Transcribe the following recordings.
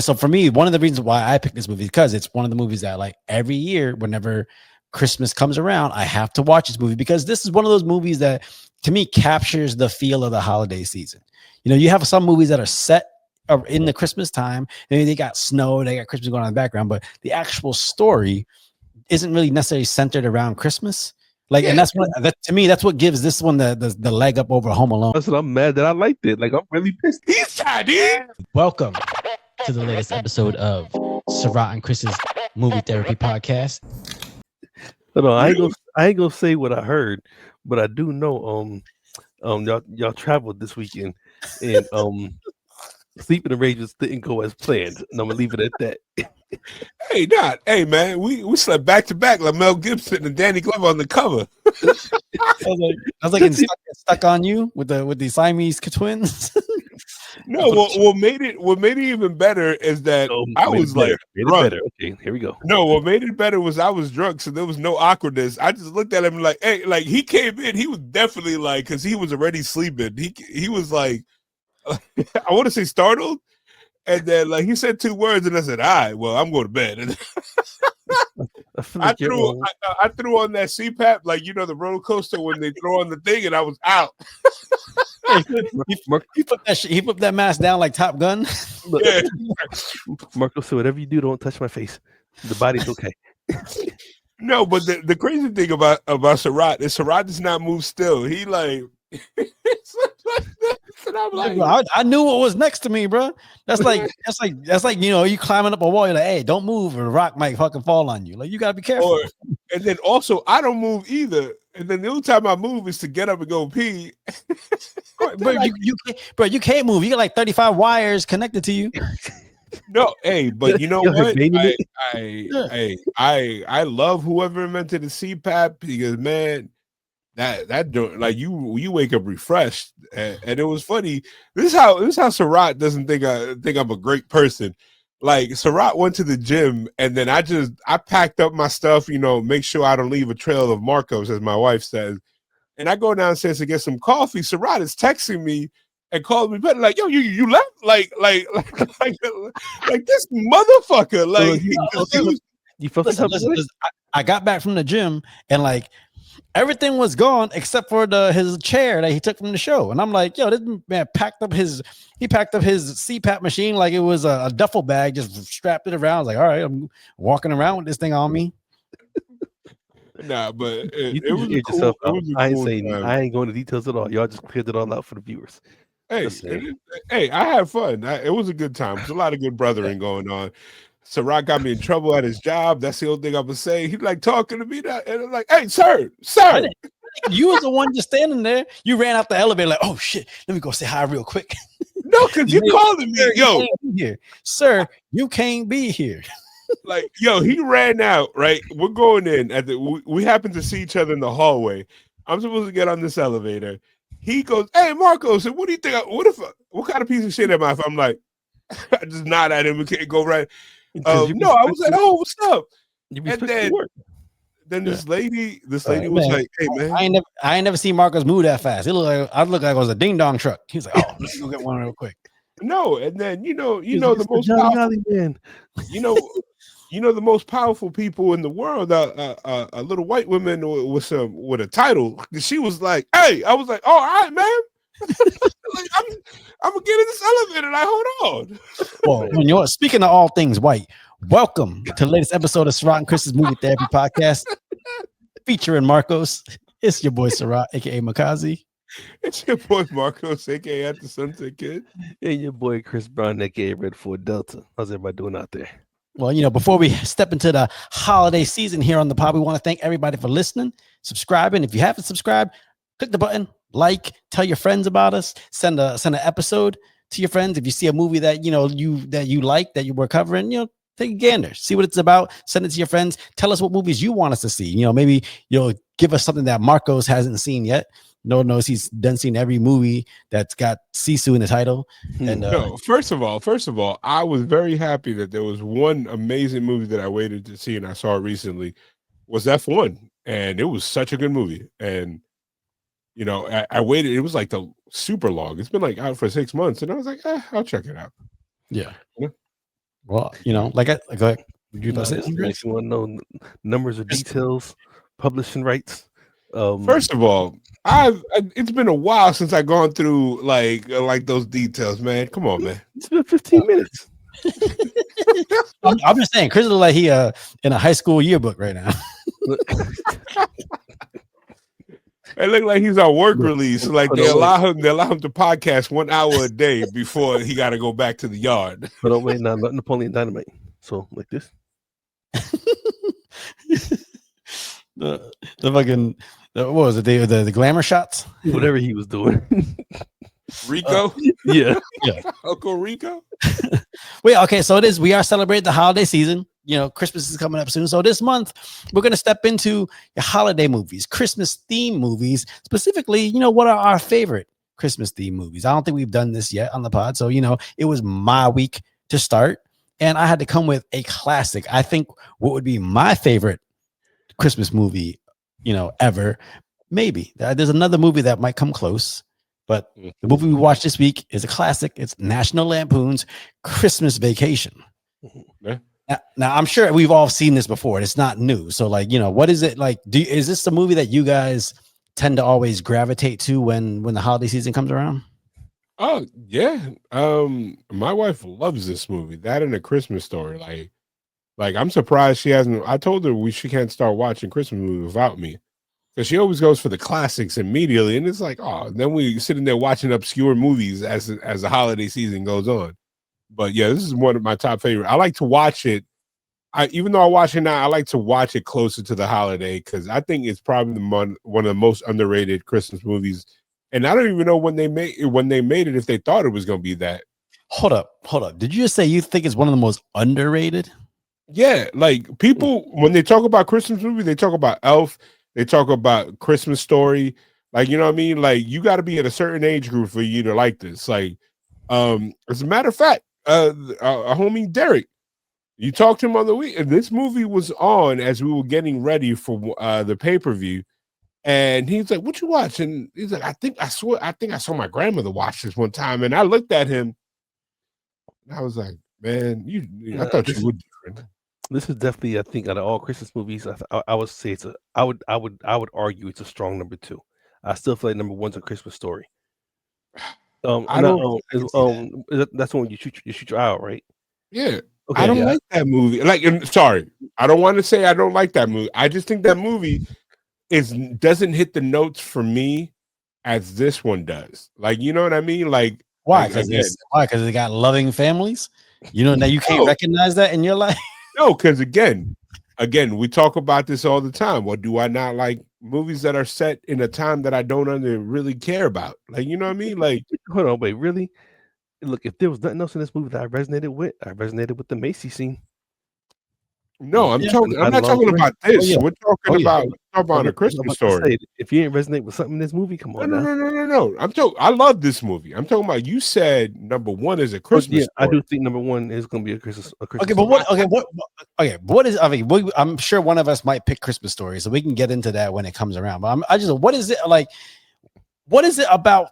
So for me, one of the reasons why I picked this movie is because it's one of the movies that like every year, whenever Christmas comes around, I have to watch this movie because this is one of those movies that to me captures the feel of the holiday season. You have some movies that are set in the Christmas time, and they got snow, they got Christmas going on in the background, but the actual story isn't really necessarily centered around Christmas. Like, and that's what to me, that's what gives this one the leg up over Home Alone. That's what I'm mad that I liked it. Like I'm really pissed. He's Chinese. Welcome to the latest episode of Sarat and Chris's Movie Therapy Podcast. No, I ain't gonna say what I heard, but I do know y'all traveled this weekend and sleeping arrangements didn't go as planned. And I'm gonna leave it at that. Hey man, we slept back to back like Mel Gibson and Danny Glover on the cover. I was like stuck on you with the Siamese twins. No, what made it even better is that I was like drunk. Okay, here we go. No, what made it better was I was drunk, so there was no awkwardness. I just looked at him like, hey, like he came in, he was definitely like, because he was already sleeping. He was like, I want to say startled, and then like he said 2 words, and I said, all right, well, I'm going to bed. And I threw on that CPAP, like the roller coaster when they throw on the thing, and I was out. He put that mask down like Top Gun. Yeah. Marco, so whatever you do, don't touch my face. The body's okay. No, but the crazy thing about Sarat is Sarat does not move still. He like. And I'm like, I knew what was next to me, bro. That's like you climbing up a wall. You're like, hey, don't move, or the rock might fucking fall on you. Like you gotta be careful. And then also, I don't move either. And then the only time I move is to get up and go pee. But you can't move. You got like 35 wires connected to you. No, hey, but you know what? I love whoever invented the CPAP because man. That like you wake up refreshed, and it was funny. This is how Sarat doesn't think I'm a great person. Like Sarat went to the gym, and then I packed up my stuff, make sure I don't leave a trail of Marcos, as my wife says. And I go downstairs to get some coffee. Sarat is texting me and calling me, but like, yo, you left, like this motherfucker, like you felt listen, I got back from the gym and like. Everything was gone except for his chair that he took from the show, and I'm like, "Yo, this man packed up his CPAP machine like it was a duffel bag, just strapped it around. I was like, all right, I'm walking around with this thing on me." Nah, but it was cool. I ain't going to details at all. Y'all just cleared it all out for the viewers. Hey, I had fun. It was a good time. There's a lot of good brothering going on. Sarat got me in trouble at his job. That's the only thing I would say. He like talking to me, and I'm like, "Hey, sir." You was the one just standing there. You ran out the elevator like, "Oh shit, let me go say hi real quick." No, because you calling me, yo, here, sir. You can't be here. Like, yo, he ran out. Right, we're going in we happen to see each other in the hallway. I'm supposed to get on this elevator. He goes, "Hey, Marcos, what do you think? What kind of piece of shit am I?" If I'm like, I just nod at him and can't go right. No, I was like, "Oh, what's up?" And then this lady was like, "Hey, man, I ain't never seen Marcos move that fast. It looked like it was a ding dong truck." He's like, "Oh, let's go get one real quick." No, and then the most powerful, the most powerful people in the world, a little white woman with a title. She was like, "Hey," I was like, "Oh, all right, man." Like, I'm gonna get in this elevator. Like, hold on. Well, you know what? Speaking of all things white, welcome to the latest episode of Sarat and Chris's Movie Therapy Podcast, featuring Marcos. It's your boy Sarat, aka Makazi. It's your boy Marcos, aka At the Sunset Kid, and your boy Chris Brown, aka Red Ford Delta. How's everybody doing out there? Well, before we step into the holiday season here on the pod, we want to thank everybody for listening, subscribing. If you haven't subscribed, click the button. Like, tell your friends about us, send an episode to your friends. If you see a movie that you like that you were covering, take a gander, see what it's about, send it to your friends, tell us what movies you want us to see. Maybe give us something that Marcos hasn't seen yet. No one knows he's done seen every movie that's got Sisu in the title. And no, first of all, I was very happy that there was one amazing movie that I waited to see and I saw it recently was F1, and it was such a good movie. And I waited. It was like the super long. It's been like out for 6 months, and I was like, I'll check it out. Yeah. Well, you know, like go ahead. Would you No, say something, Chris? if you want to know numbers or Just- details, publishing rights. First of all, it's been a while since I've gone through like those details, man. Come on, man. It's been 15 minutes. I'm just saying, Chris look like he in a high school yearbook right now. It looked like he's on work Look, release. Like hold on, they allow him to podcast 1 hour a day before he got to go back to the yard. But don't wait, not Napoleon Dynamite. So like this. the fucking what was it? The glamour shots. Whatever he was doing. Rico, Yeah. Uncle Rico. Wait, okay, so we are celebrating the holiday season. You know, Christmas is coming up soon. So this month, we're going to step into the holiday movies, Christmas theme movies. Specifically, you know, what are our favorite Christmas theme movies? I don't think we've done this yet on the pod. So, you know, it was my week to start, and I had to come with a classic. I think what would be my favorite Christmas movie, you know, ever. Maybe there's another movie that might come close. But the movie we watched this week is a classic. It's National Lampoon's Christmas Vacation. Yeah. Now, I'm sure we've all seen this before. It's not new. So, like, you know, what is it like? Is this the movie that you guys tend to always gravitate to when the holiday season comes around? Oh yeah. My wife loves this movie. That and A Christmas Story. Like I'm surprised she hasn't. I told her she can't start watching Christmas movies without me. Because she always goes for the classics immediately, and it's like, oh, then we sitting there watching obscure movies as the holiday season goes on. But yeah, this is one of my top favorite. I like to watch it. Even though I watch it now, I like to watch it closer to the holiday because I think it's probably one of the most underrated Christmas movies. And I don't even know when they made it if they thought it was going to be that. Hold up. Did you just say you think it's one of the most underrated? Yeah, like people when they talk about Christmas movies, they talk about Elf. They talk about Christmas Story, like, you know what I mean? Like, you got to be at a certain age group for you to like this. Like, as a matter of fact, a homie Derek, you talked to him on the week, and this movie was on as we were getting ready for the pay-per-view, and he's like, "What you watch?" And he's like, I think I saw my grandmother watch this one time, and I looked at him, and I was like, "Man, I thought you were different." This is definitely, I think, out of all Christmas movies, I would say I would argue it's a strong number 2. I still feel like number 1's A Christmas Story. I don't. That's the one you shoot your eye out, right? Yeah, Okay, I don't like that movie. Like, sorry, I don't want to say I don't like that movie. I just think that movie doesn't hit the notes for me as this one does. Like, you know what I mean? Like, why? Because they got loving families. You know, now you can't recognize that in your life. No, because again, we talk about this all the time. What do I not like? Movies that are set in a time that I don't really care about. Like, you know what I mean? Like, hold on, wait, really? Look, if there was nothing else in this movie that I resonated with the Macy scene. No, I'm not talking about this. We're talking about A Christmas Story. If you ain't resonate with something in this movie, come on. No. I love this movie. I'm talking about. You said number 1 is A Christmas Story. I do think number 1 is going to be a Christmas. Okay, but what? Okay, what is? I mean, I'm sure one of us might pick Christmas Story, so we can get into that when it comes around. But what is it like? What is it about?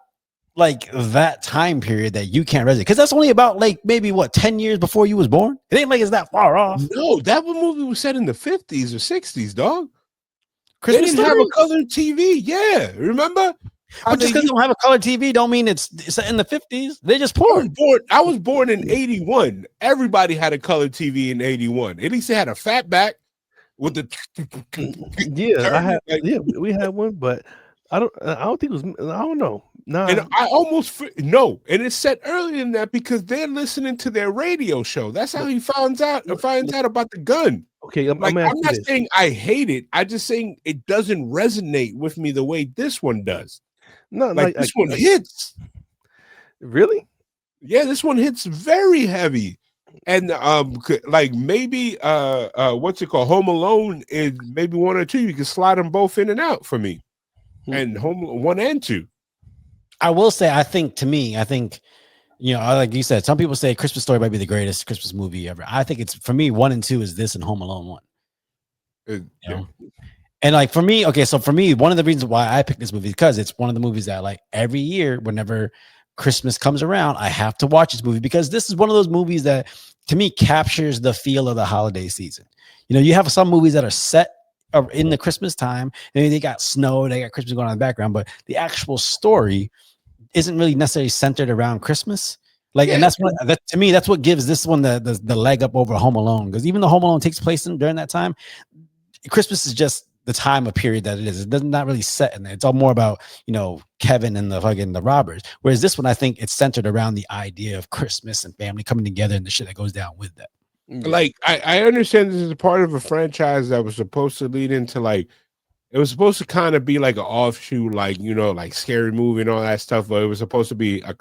Like that time period that you can't resonate, because that's only about like maybe 10 years before you was born. It ain't like it's that far off. No, that movie was set in the 50s or 60s, dog. Christmas they didn't have a colored TV. Yeah, remember? But just because they don't have a colored TV, don't mean it's set in the 50s. They just poor. I was born in 81. Everybody had a colored TV in 81. At least they had a fat back with the. We had one, but I don't think it was. I don't know. Nah. And I almost no, and it's set earlier than that because they're listening to their radio show. That's how he finds out about the gun. Okay, I'm not saying I hate it. I'm just saying it doesn't resonate with me the way this one does. No, this one hits. Really? Yeah, this one hits very heavy. And like maybe what's it called? Home Alone is maybe 1 or 2. You can slide them both in and out for me. And Home 1 and 2. I will say, I think, you know, like you said, some people say Christmas Story might be the greatest Christmas movie ever. I think it's, for me, 1 and 2 is this and Home Alone 1. You know? And like for me, one of the reasons why I picked this movie because it's one of the movies that like every year, whenever Christmas comes around, I have to watch this movie because this is one of those movies that to me captures the feel of the holiday season. You know, you have some movies that are set in the Christmas time, and they got snow, they got Christmas going on in the background, but the actual story isn't really necessarily centered around Christmas. Like, and that's what that to me, that's what gives this one the leg up over Home Alone. Because even though Home Alone takes place during that time, Christmas is just the time of period that it is. It doesn't not really set in there. It's all more about, you know, Kevin and the robbers. Whereas this one, I think it's centered around the idea of Christmas and family coming together and the shit that goes down with that. Like, I understand this is a part of a franchise that was supposed to lead into like, it was supposed to kind of be like an offshoot, like, you know, like Scary Movie and all that stuff. But it was supposed to be a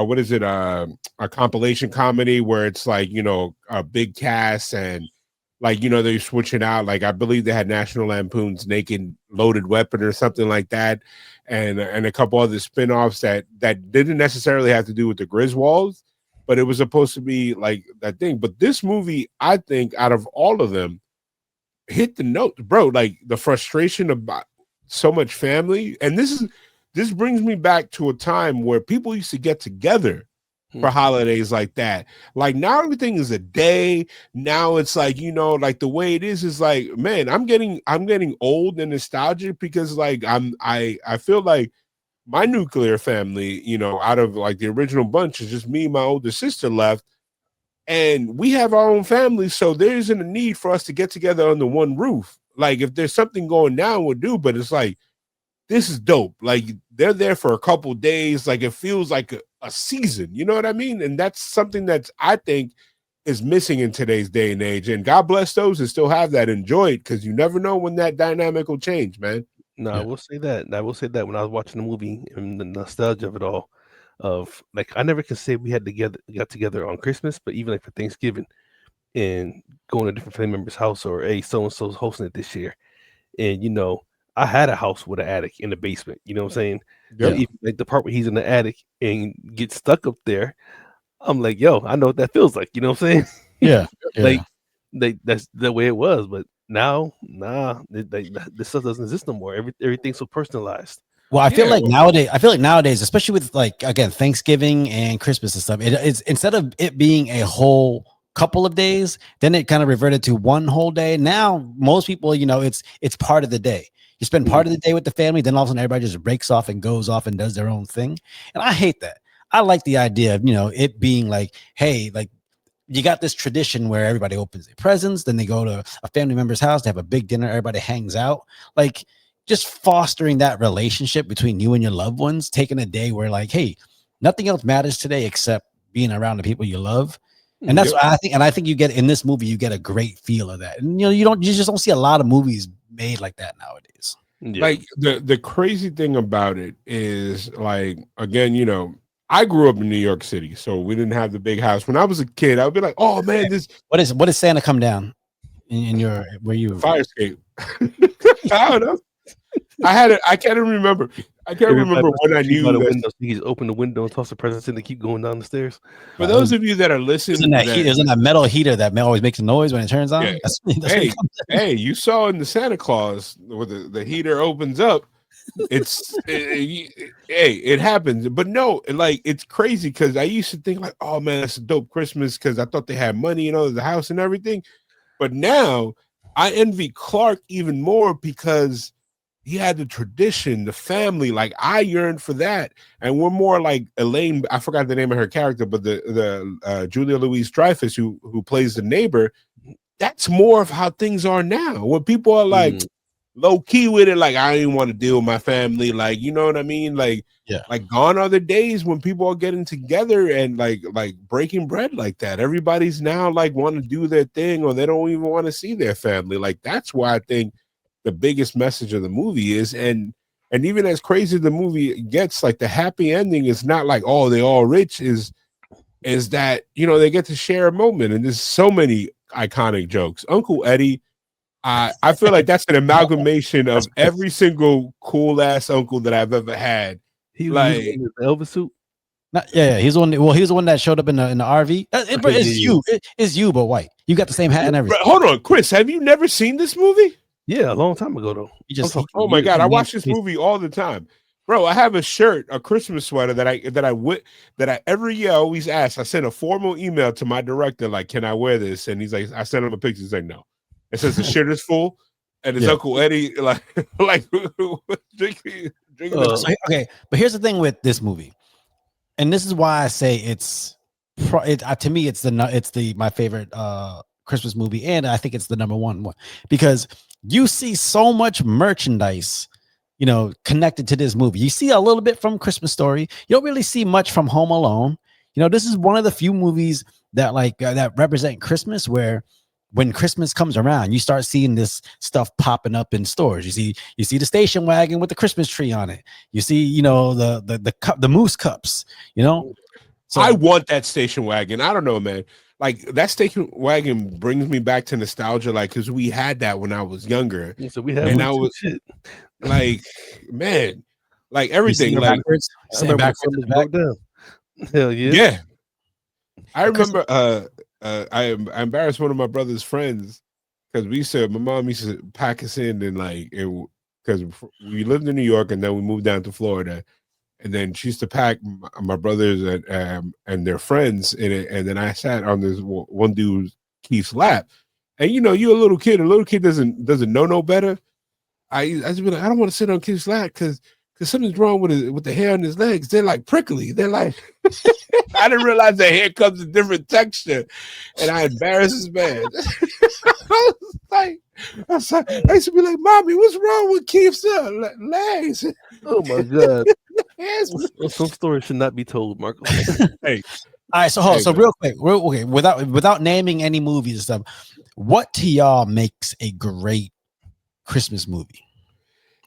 what is it? A compilation comedy where it's like, you know, a big cast and like, you know, they're switching out. Like, I believe they had National Lampoon's Naked Loaded Weapon or something like that, and a couple other spinoffs that didn't necessarily have to do with the Griswolds, but it was supposed to be like that thing. But this movie, I think, out of all of them, hit the note, bro. Like the frustration about so much family, and this brings me back to a time where people used to get together for holidays like that. Like now everything is a day. Now it's like, you know, like the way it is like, man, I'm getting old and nostalgic because like I feel like my nuclear family, you know, out of like the original bunch is just me and my older sister left. And we have our own families, so there isn't a need for us to get together under one roof. Like if there's something going down, we'll do, but it's like, this is dope. Like they're there for a couple days. Like it feels like a season. You know what I mean? And that's something that I think is missing in today's day and age. And God bless those who still have that. Enjoy it because you never know when that dynamic will change, man. No, I will say that. I will say that when I was watching the movie and the nostalgia of it all, of like I never can say we got together on Christmas, but even like for Thanksgiving and going to different family members' house or hey, so and so's hosting it this year. And you know, I had a house with an attic in the basement. You know what I'm saying? Yeah. So even like the part where he's in the attic and gets stuck up there, I'm like, yo, I know what that feels like. You know what I'm saying? Yeah. Like that's the way it was. But now, this stuff doesn't exist no more. Everything's so personalized. Well, I feel like nowadays, especially with like again Thanksgiving and Christmas and stuff, it's instead of it being a whole couple of days, then it kind of reverted to one whole day. Now, most people, you know, it's part of the day. You spend part of the day with the family, then all of a sudden everybody just breaks off and goes off and does their own thing. And I hate that. I like the idea of, you know, it being like, hey, like you got this tradition where everybody opens their presents, then they go to a family member's house, they have a big dinner, everybody hangs out. Like just fostering that relationship between you and your loved ones, taking a day where like, hey, nothing else matters today except being around the people you love. And that's what I think you get in this movie, you get a great feel of that. And you know, you just don't see a lot of movies made like that nowadays. Yeah. Like the crazy thing about it is like, again, you know, I grew up in New York City, so we didn't have the big house. When I was a kid, I would be like, oh man, this what is Santa come down in your where you fire escape. I don't know. I can't remember. I can't remember when I knew that. He just open the window and toss the presents in and keep going down the stairs. For those of you that are listening, there's that metal heater that always makes a noise when it turns on. Yeah. Hey, you saw in the Santa Claus where the heater opens up. It happens, but no, like it's crazy because I used to think like, oh man, that's a dope Christmas because I thought they had money, you know, the house and everything. But now I envy Clark even more because he had the tradition, the family. Like I yearned for that, and we're more like Elaine. I forgot the name of her character, but the Julia Louis-Dreyfus who plays the neighbor. That's more of how things are now. When people are like low key with it, like I didn't want to deal with my family, like you know what I mean. Like like gone are the days when people are getting together and like breaking bread like that. Everybody's now like want to do their thing, or they don't even want to see their family. Like that's why I think the biggest message of the movie is, and even as crazy as the movie gets, like the happy ending is not like, oh, they're all rich, is that, you know, they get to share a moment. And there's so many iconic jokes. Uncle Eddie, I feel like that's an amalgamation of every single cool ass uncle that I've ever had. He was in the Elvis suit. He's the one. Well, he was the one that showed up in the RV. It's you, but white. You got the same hat and everything. Hold on, Chris. Have you never seen this movie? Yeah, a long time ago though. Oh my god, I watch this movie all the time. Bro, I have a shirt, a Christmas sweater that I every year I always ask. I send a formal email to my director, like, can I wear this? And he's like, I sent him a picture. He's like, no. It says the shirt is full, and his Uncle Eddie like drinking. Okay, but here's the thing with this movie, and this is why I say it's to me it's my favorite Christmas movie, and I think it's the number one because you see so much merchandise, connected to this movie. You see a little bit from Christmas Story. You don't really see much from Home Alone. This is one of the few movies that that represent Christmas where when Christmas comes around, you start seeing this stuff popping up in stores. You see the station wagon with the Christmas tree on it. You see, the moose cups, So I want that station wagon. I don't know, man. Like that station wagon brings me back to nostalgia, like because we had that when I was younger. Yeah, so we had, and I was like, man, like everything, like backwards. Broke down. Hell yeah, yeah. I remember. I embarrassed one of my brother's friends because my mom used to pack us in and because we lived in New York and then we moved down to Florida. And then she used to pack my brothers and their friends in it. And then I sat on this one dude, Keith's lap. And you're a little kid. A little kid doesn't know no better. I just be like, I don't want to sit on Keith's lap because something's wrong with the hair on his legs. They're like prickly. They're like, I didn't realize the hair comes in different texture. And I embarrassed this man. I used to be like, Mommy, what's wrong with Keith's legs? Oh my God. Some stories should not be told, Marco. Hey. All right, so real quick, without naming any movies and stuff, what to y'all makes a great Christmas movie?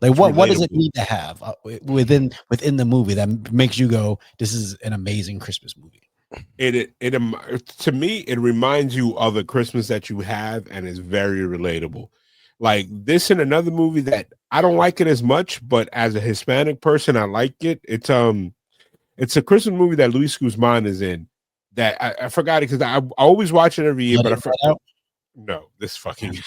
Like what does it need to have within the movie that makes you go, this is an amazing Christmas movie? It to me, it reminds you of a Christmas that you have and is very relatable. Like this in another movie that I don't like it as much, but as a Hispanic person, I like it. It's a Christmas movie that Luis Guzman is in. That I forgot it because I always watch it every year, but I forgot. No, this fucking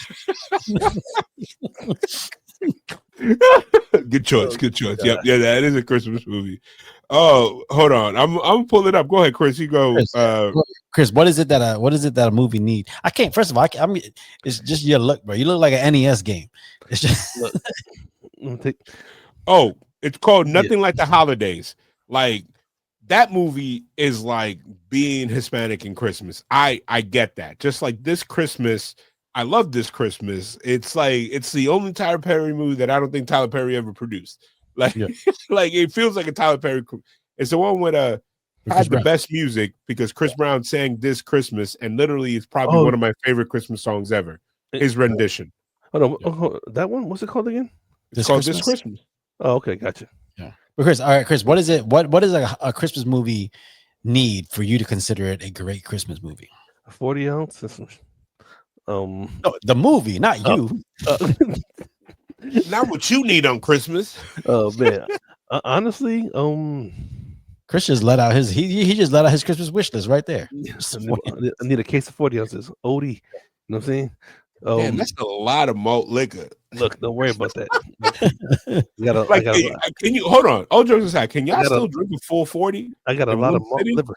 good choice. Yep, yeah, that is a Christmas movie. Oh, hold on, I'm pulling it up. Go ahead, Chris. You go. Chris, what is it that a movie need? I can't. First of all, I mean, it's just your look, bro. You look like an NES game. It's just. It's called Nothing Like the Holidays. Like that movie is like being Hispanic in Christmas. I get that. Just like this Christmas, I love this Christmas. It's like it's the only Tyler Perry movie that I don't think Tyler Perry ever produced. Like, like it feels like a Tyler Perry. It's the one with had the best music because Chris Brown sang This Christmas, and literally it's probably one of my favorite Christmas songs ever. His rendition. That one. What's it called again? It's called This Christmas. Oh, okay, gotcha. Yeah, but Chris, all right, Chris, what is it? What does a Christmas movie need for you to consider it a great Christmas movie? 40 ounces. No, the movie, not you. Not what you need on Christmas. Oh man, honestly, Chris just let out his he just let out his Christmas wish list right there. I need a case of 40 ounces. OD, you know what I'm saying? Man, that's a lot of malt liquor. Look, don't worry about that. Can you hold on? All jokes aside, can y'all still drink a full 40? I got a lot of malt liver.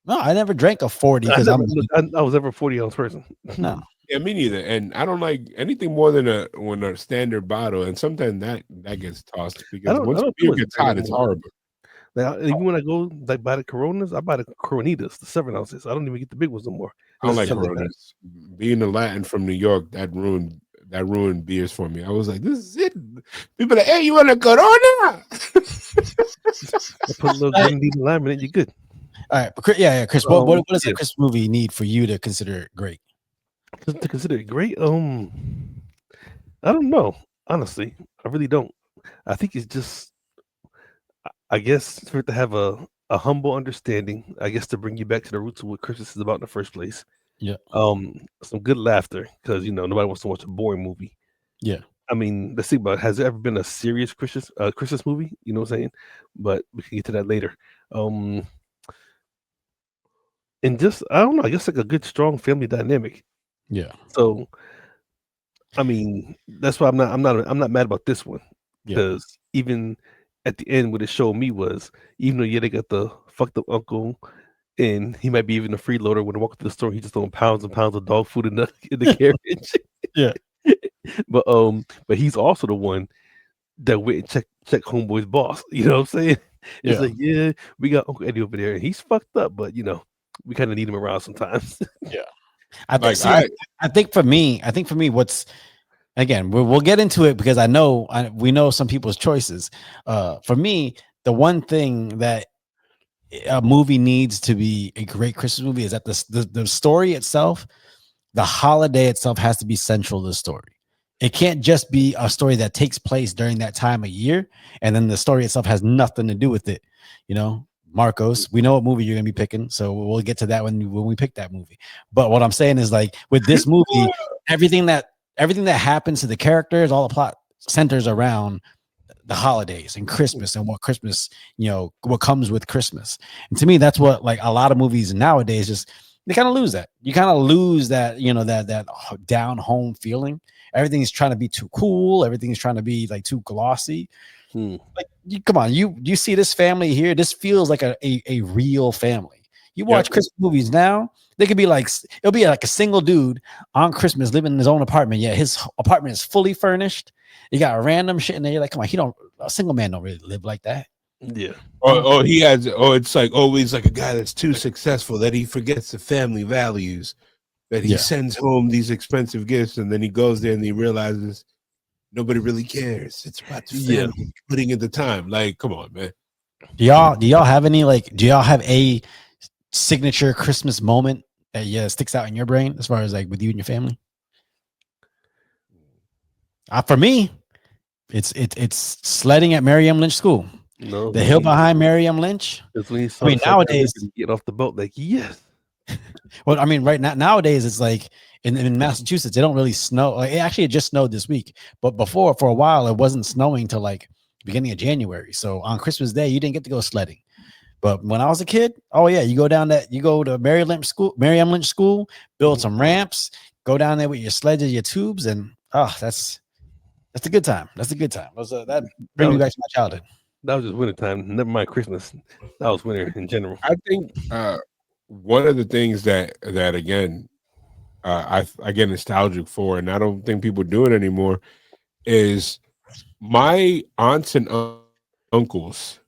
No, I never drank a 40 because I was never a 40 ounce person. No. Yeah, me neither. And I don't like anything more than a standard bottle. And sometimes that gets tossed because once beer gets hot, it's horrible. Like, even when I go buy the Coronas, I buy the Coronitas, the 7 ounces. I don't even get the big ones no more. I don't like Coronas. Being a Latin from New York, that ruined beers for me. I was like, this is it. People are like, hey, you want a Corona? Put a little grenadine lime in it, you're good. All right, but Chris, what does a Christmas movie need for you to consider it great? To consider it great, I don't know. Honestly, I really don't. I think it's just, I guess, for it to have a humble understanding. I guess to bring you back to the roots of what Christmas is about in the first place. Yeah. Some good laughter because nobody wants to watch a boring movie. Yeah. I mean, let's think about it. Has there ever been a serious Christmas movie? You know what I'm saying? But we can get to that later. And just, I don't know, I guess like a good strong family dynamic. Yeah. So, I mean, that's why I'm not mad about this one because even at the end, what it showed me was, even though they got the fucked up uncle, and he might be even a freeloader. When I walk to the store, he's just throwing pounds and pounds of dog food in the carriage. Yeah. But he's also the one that went and check homeboy's boss. You know what I'm saying? It's Yeah. like, yeah, we got Uncle Eddie over there, and he's fucked up, but we kind of need him around sometimes. Yeah. I think. Like, See, I think for me, what's again, we'll get into it because we know some people's choices. For me, the one thing that a movie needs to be a great Christmas movie is that the story itself, the holiday itself, has to be central to the story. It can't just be a story that takes place during that time of year, and then the story itself has nothing to do with it. Marcos, we know what movie you're gonna be picking, so we'll get to that when we pick that movie. But what I'm saying is, like, with this movie, everything that happens to the characters, all the plot centers around the holidays and Christmas and what Christmas, what comes with Christmas. And to me, that's what, like, a lot of movies nowadays just, they kind of lose that. You kind of lose that, that down home feeling. Everything's trying to be too cool. Everything's trying to be like too glossy. Like, come on, you see this family here. This feels like a real family. You watch Christmas movies now, they could be like, it'll be like a single dude on Christmas living in his own apartment. Yeah, his apartment is fully furnished. You got random shit in there. You're like, come on, a single man don't really live like that. Yeah. It's like always like a guy that's too successful that he forgets the family values, that he sends home these expensive gifts, and then he goes there and he realizes nobody really cares. It's about the family putting in the time. Like, come on, man. Do y'all have any, like, do y'all have a signature Christmas moment that sticks out in your brain as far as, like, with you and your family? For me, it's sledding at Mary M. Lynch School. No, the hill behind Mary M. Lynch. I mean, nowadays, get off the boat, like, yes. Well, I mean, right now, nowadays, it's like in Massachusetts, it don't really snow. Like, it just snowed this week, but before, for a while, it wasn't snowing till like beginning of January. So on Christmas Day, you didn't get to go sledding. But when I was a kid, you go to Mary M. Lynch School, build some ramps, go down there with your sledges, your tubes, and that's a good time. That's a good time. That brings me back to my childhood. That was just winter time. Never mind Christmas. That was winter in general. I think one of the things that again I get nostalgic for, and I don't think people do it anymore, is my aunts and uncles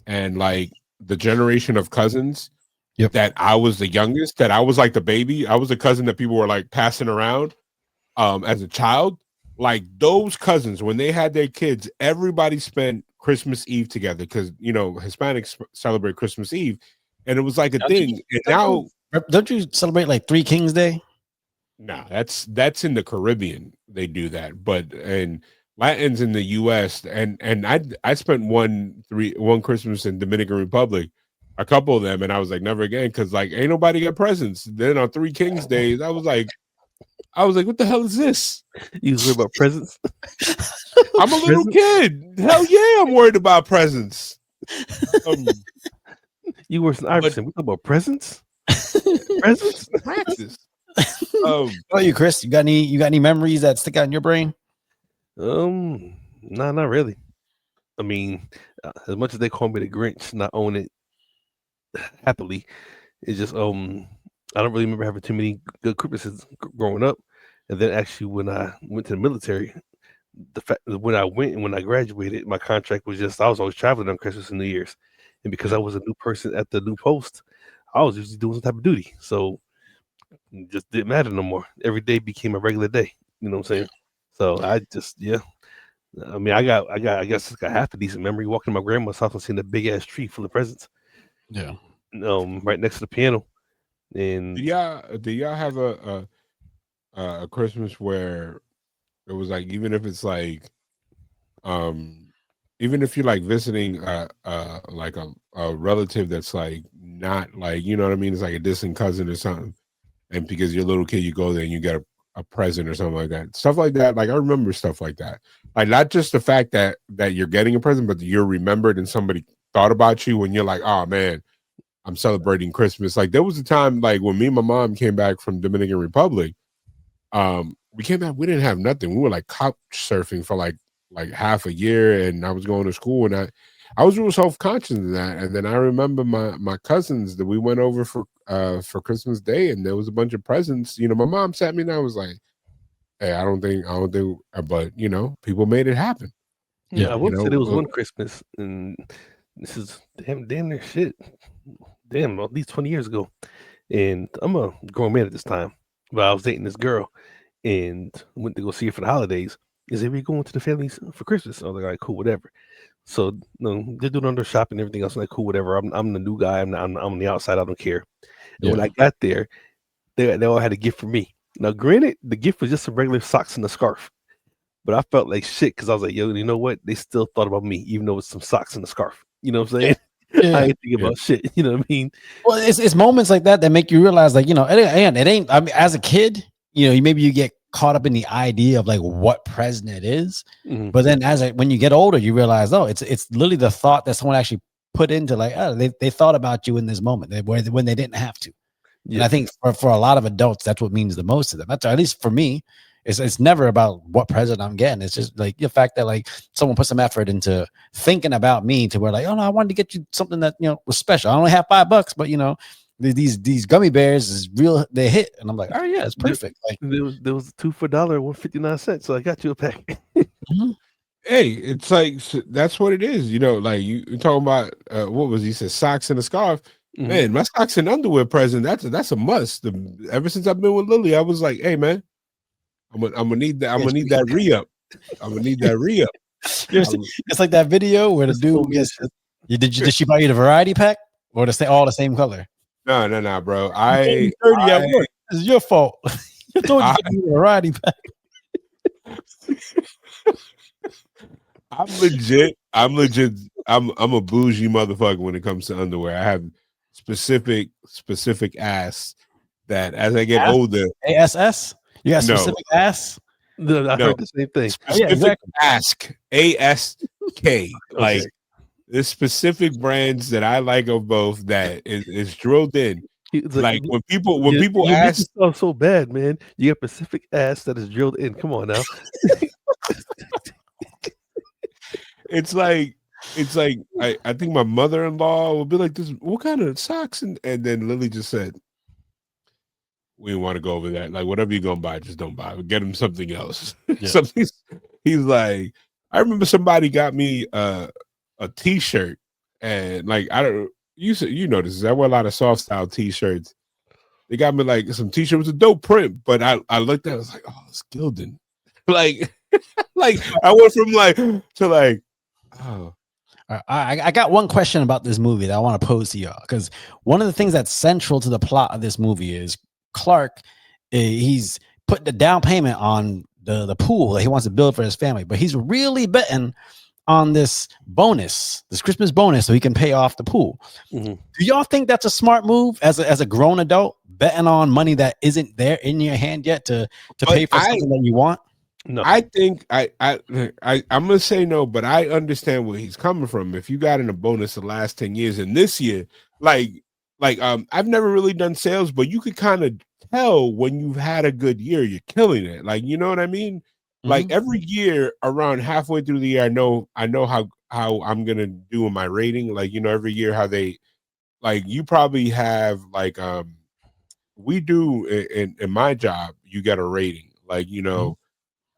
and like the generation of cousins that I was the youngest, that I was like the baby. I was a cousin that people were like passing around as a child. Like those cousins, when they had their kids, everybody spent Christmas Eve together because Hispanics celebrate Christmas Eve, and it was like a thing. Don't you celebrate like Three Kings Day? No, that's in the Caribbean. They do that, but and Latins in the U.S. and I spent one Christmas in Dominican Republic, a couple of them, and I was like never again because like ain't nobody got presents. Then on Three Kings Days, I was like, what the hell is this? You was worried about presents? I'm a little kid. Hell yeah, I'm worried about presents. You were some Iverson. We talk about presents. Presents practice. What about you, Chris? You got any memories that stick out in your brain? No, not really. I mean, as much as they call me the Grinch, not own it happily. It's just I don't really remember having too many good Christmases growing up. And then actually, when I went to the military, the fact that when I went and when I graduated, my contract was just I was always traveling on Christmas and New Year's, and because I was a new person at the new post, I was usually doing some type of duty, so it just didn't matter no more. Every day became a regular day. You know what I'm saying? So I just I mean, I guess I got half a decent memory walking to my grandma's house and seeing a big ass tree full of presents. Yeah. Right next to the piano. And do y'all have a Christmas where it was like, even if it's like even if you're like visiting like a relative that's like not like, you know what I mean, it's like a distant cousin or something, and because you're a little kid you go there and you get a present or something like that, stuff like that. Like I remember stuff like that, like not just the fact that you're getting a present, but you're remembered and somebody thought about you when you're like, oh man, I'm celebrating Christmas. Like there was a time like when me and my mom came back from Dominican Republic, we came back, we didn't have nothing. We were like couch surfing for like half a year, and I was going to school, I was real self-conscious of that. And then I remember my cousins that we went over for Christmas Day, and there was a bunch of presents. You know, my mom sat me down and was like, hey, I don't think, but you know, people made it happen. Yeah. I You will say there was know, one Christmas, and this is damn near shit. Damn, at least 20 years ago. And I'm a grown man at this time, but I was dating this girl and went to go see her for the holidays. Is we going to the families for Christmas? I was like, all right, cool, whatever. So they're doing their shopping and everything else. I'm like, cool, whatever. I'm the new guy. I'm on the outside. I don't care. And when Yeah. I got there, they all had a gift for me. Now, granted, the gift was just some regular socks and a scarf. But I felt like shit because I was like, yo, you know what? They still thought about me, even though it's some socks and a scarf. You know what I'm saying? I ain't thinking about shit. You know what I mean? Well, it's moments like that that make you realize, like, you know, it ain't. I mean, as a kid, you know, maybe you get caught up in the idea of like what present it is, Mhm. but then when you get older, you realize, oh, it's literally the thought that someone actually put into, like, oh, they thought about you in this moment when they didn't have to. And I Yeah. think for a lot of adults, that's what means the most to them. That's, at least for me, it's never about what present I'm getting. It's just like the fact that like someone put some effort into thinking about me to where like, oh no, I wanted to get you something that, you know, was special. I only have $5, but you know, these gummy bears is real. They hit, and I'm like, oh yeah, it's perfect. Like, There was 2 for $1, 1.59. So I got you a pack. mhm. hey, it's like that's what it is. You know, like you talking about what was he said, socks and a scarf. Mhm. Man, my socks and underwear present. That's a must. Ever since I've been with Lily, I was like, hey man, I'm gonna need that. I'm gonna need that re-up. I'm gonna need that re-up. It's like that video where the That's so dude mean. gets. Did she buy you the variety pack or all the same color? No, bro. You called me dirty at work. This is your fault. You told you to give me the variety pack. I'm legit. I'm a bougie motherfucker when it comes to underwear. I have specific ass that as I get Ass? older, ASS? You got no, specific ass? No, I no, heard the same thing. Oh, yeah, specific exactly. ask ASK. Like Okay. there's specific brands that I like of both that is drilled in. It's Like when people you make ask, it sound so bad, man. You got Pacific ass that is drilled in. Come on now. it's like I think my mother-in-law will be like, this, what kind of socks? And then Lily just said, we didn't want to go over that. Like, whatever you're gonna buy, just don't buy it. Get him something else. Yeah. He's like, I remember somebody got me a t-shirt, and like I don't you know this. I wear a lot of soft style t-shirts. They got me like some t-shirt with a dope print, but I looked at it, I was like, oh, it's Gildan. Like like I went from like to like, oh. I got one question about this movie that I want to pose to y'all, because one of the things that's central to the plot of this movie is Clark. He's put the down payment on the pool that he wants to build for his family, but he's really betting on this Christmas bonus, so he can pay off the pool. Mhm. Do y'all think that's a smart move as a grown adult, betting on money that isn't there in your hand yet to pay for something that you want? No. I think I'm gonna say no, but I understand where he's coming from. If you got in a bonus the last 10 years and this year, like I've never really done sales, but you could kind of tell when you've had a good year, you're killing it. Like, you know what I mean? Like every year around halfway through the year, I know how I'm gonna do in my rating. Like, you know, every year how they, like, you probably have like we do in my job, you get a rating. Like, you know,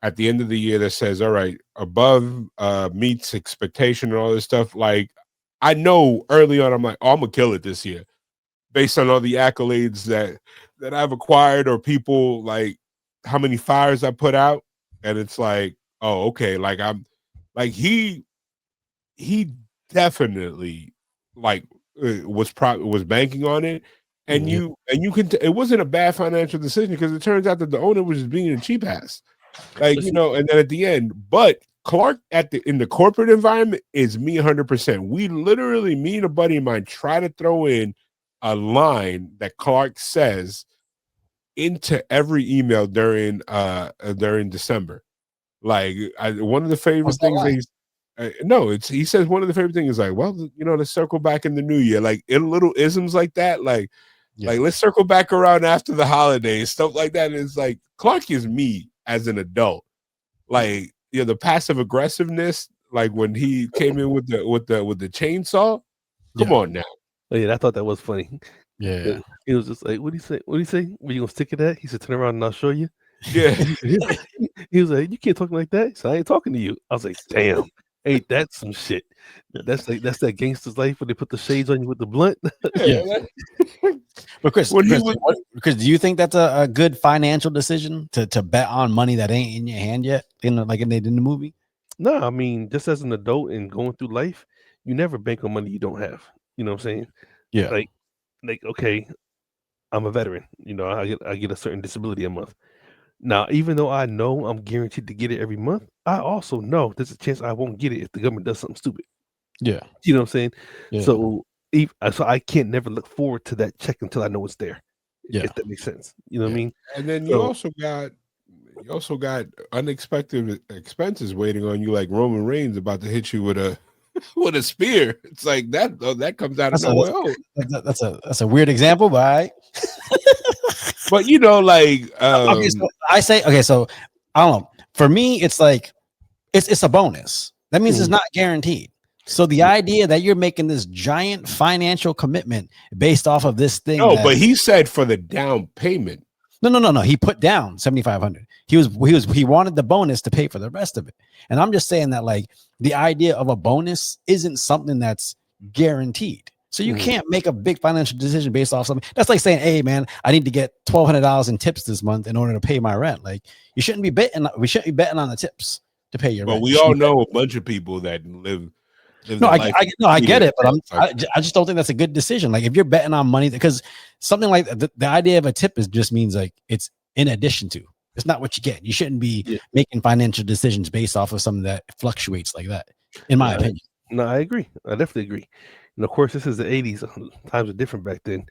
at the end of the year that says, all right, above meets expectation and all this stuff. Like, I know early on, I'm like, oh, I'm gonna kill it this year based on all the accolades that I've acquired, or people, like how many fires I put out. And it's like, oh, okay, like I'm like he definitely like was banking on it. And you can it wasn't a bad financial decision, because it turns out that the owner was just being a cheap ass. Like, you know, and then at the end, but Clark in the corporate environment is me 100%. We literally, me and a buddy of mine, try to throw in a line that Clark says into every email during December. Like, one of the favorite things no, he says one of the favorite things is like, well, you know, let's circle back in the new year. Like, in little isms like that, like let's circle back around after the holidays, stuff like that. And it's like, Clark is me as an adult. Like, you know, the passive aggressiveness, like when he came in with the chainsaw. Come on now. Oh, yeah, I thought that was funny. Yeah. He was just like, "What do you say? What do you say? Where you gonna stick it at?" He said, "Turn around and I'll show you." Yeah. He was like, "You can't talk like that." So I ain't talking to you. I was like, "Damn, ain't that some shit?" That's that gangster's life when they put the shades on you with the blunt. Yeah. But Chris, When he Chris, was- Chris, do you think that's a good financial decision to bet on money that ain't in your hand yet? Like in the movie? No, I mean, just as an adult and going through life, you never bank on money you don't have. You know what I'm saying? Yeah. Like okay, I'm a veteran. You know, I get a certain disability a month. Now, even though I know I'm guaranteed to get it every month, I also know there's a chance I won't get it if the government does something stupid. Yeah. You know what I'm saying? Yeah. So so I can't never look forward to that check until I know it's there. Yeah. If that makes sense. You know what I Yeah. mean? And then So- you also got unexpected expenses waiting on you, like Roman Reigns about to hit you with a with a spear. It's like that comes out of nowhere. That's a weird example, but all right. But you know, like Okay, so I don't know. For me, it's like it's a bonus. That means it's not guaranteed. So the idea that you're making this giant financial commitment based off of this thing. no, but he said for the down payment. No. He put down 7,500. He wanted the bonus to pay for the rest of it. And I'm just saying that like the idea of a bonus isn't something that's guaranteed. So you can't make a big financial decision based off something. That's like saying, "Hey, man, I need to get $1,200 in tips this month in order to pay my rent." Like you shouldn't be betting. We shouldn't be betting on the tips to pay your But rent. we all know a bunch of people that live. No, I get it, but I just don't think that's a good decision. Like if you're betting on money, because something like the idea of a tip just means like it's in addition to. It's not what you get. You shouldn't be making financial decisions based off of something that fluctuates like that, in my opinion. No, I agree. I definitely agree. And of course, this is the 80s. Times are different back then.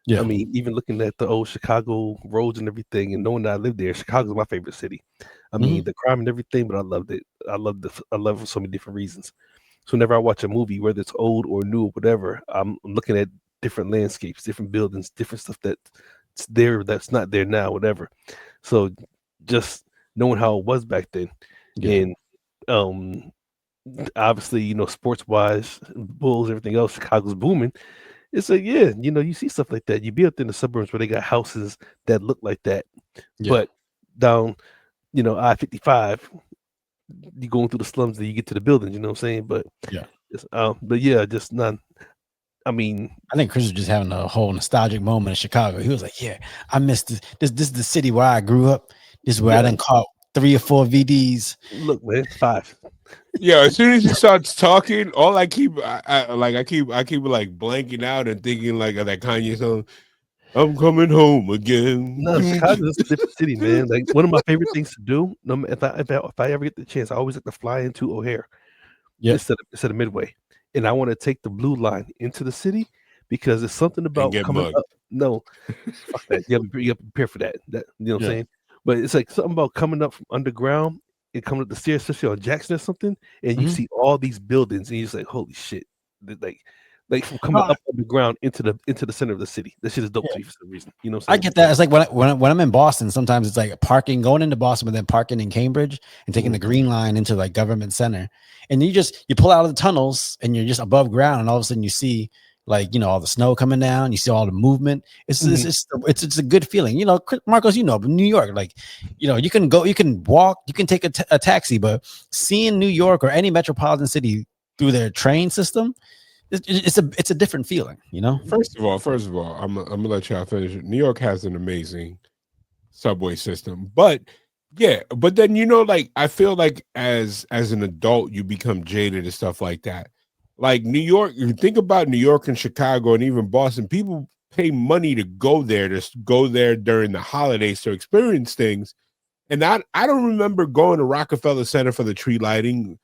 Yeah. I mean, even looking at the old Chicago roads and everything, and knowing that I lived there, Chicago's my favorite city. I mean, the crime and everything, but I loved it. I love it for so many different reasons. So whenever I watch a movie, whether it's old or new or whatever, I'm looking at different landscapes, different buildings, different stuff that's there that's not there now, whatever. So just knowing how it was back then, and obviously, you know, sports wise, Bulls, everything else, Chicago's booming. It's like, yeah, you know, you see stuff like that. You be up in the suburbs where they got houses that look like that, but down, you know, I-55, you going through the slums, then you get to the buildings. You know what I'm saying? But just none. I mean, I think Chris was just having a whole nostalgic moment in Chicago. He was like, "Yeah, I missed this. This is the city where I grew up. This is where I done caught 3 or 4 VDs." Look, man, 5. Yeah, as soon as he starts talking, all I keep like blanking out and thinking like of that Kanye song. I'm coming home again. No, Chicago's a different city, man. Like one of my favorite things to do. If I ever get the chance, I always like to fly into O'Hare, instead of Midway, and I want to take the blue line into the city because there's something about coming mugged. up. No, fuck that. You have to prepare for that. You know what I'm saying? But it's like something about coming up from underground and coming up the stairs, especially on Jackson or something, and you see all these buildings, and you're just like, holy shit! Like from coming up underground into the center of the city. That shit is dope to me for some reason. You know what I'm saying? I get that. It's like when I'm in Boston, sometimes it's like going into Boston, but then parking in Cambridge and taking the green line into like Government Center. And you pull out of the tunnels and you're just above ground, and all of a sudden you see like, you know, all the snow coming down, you see all the movement. It's a good feeling. You know, Marcos, you know, New York, like, you know, you can walk, you can take a taxi, but seeing New York or any metropolitan city through their train system, it's a different feeling, you know. First of all, I'm gonna let y'all finish it. New York has an amazing subway system, but then, you know, like I feel like as an adult you become jaded and stuff like that. Like New York, you think about New York and Chicago and even Boston, people pay money to go there during the holidays to experience things. And I don't remember going to Rockefeller Center for the tree lighting,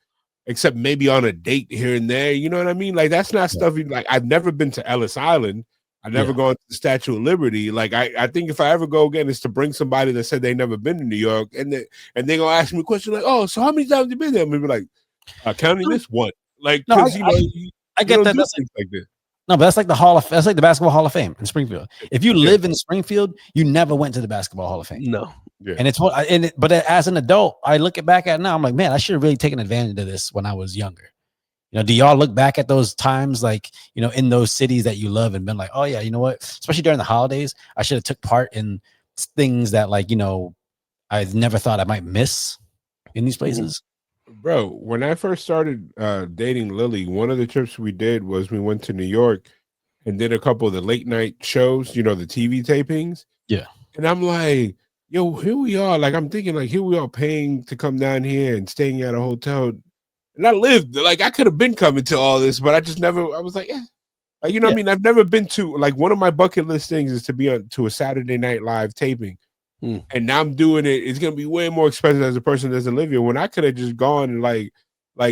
except maybe on a date here and there. You know what I mean? Like that's not stuff like I've never been to Ellis Island. I've never gone to the Statue of Liberty. Like I think if I ever go again, it's to bring somebody that said they never been to New York, and they're gonna ask me a question like, "Oh, so how many times have you been there?" I'm gonna be like, counting this one. Like, because I get that. That's like this. No, but that's like the Basketball Hall of Fame in Springfield. If you live in Springfield, you never went to the Basketball Hall of Fame. No, Yeah. And it's what, but as an adult, I look it back at it now. I'm like, man, I should have really taken advantage of this when I was younger. Do y'all look back at those times, like, in those cities that you love and been like, oh yeah, you know what? Especially during the holidays, I should have took part in things that, like, I never thought I might miss in these places. Bro, when I first started dating Lily, one of the trips we did was we went to New York and did a couple of the late night shows, the TV tapings. Yeah. And I'm like, yo, here we are. Like, I'm thinking, like, here we are paying to come down here and staying at a hotel. And I lived, like, I could have been coming to all this, but I just never, I was like, yeah. Like, what I mean? I've never been to, like, one of my bucket list things is to be to a Saturday Night Live taping. And now I'm doing it. It's going to be way more expensive as a person that doesn't live here. When I could have just gone and, like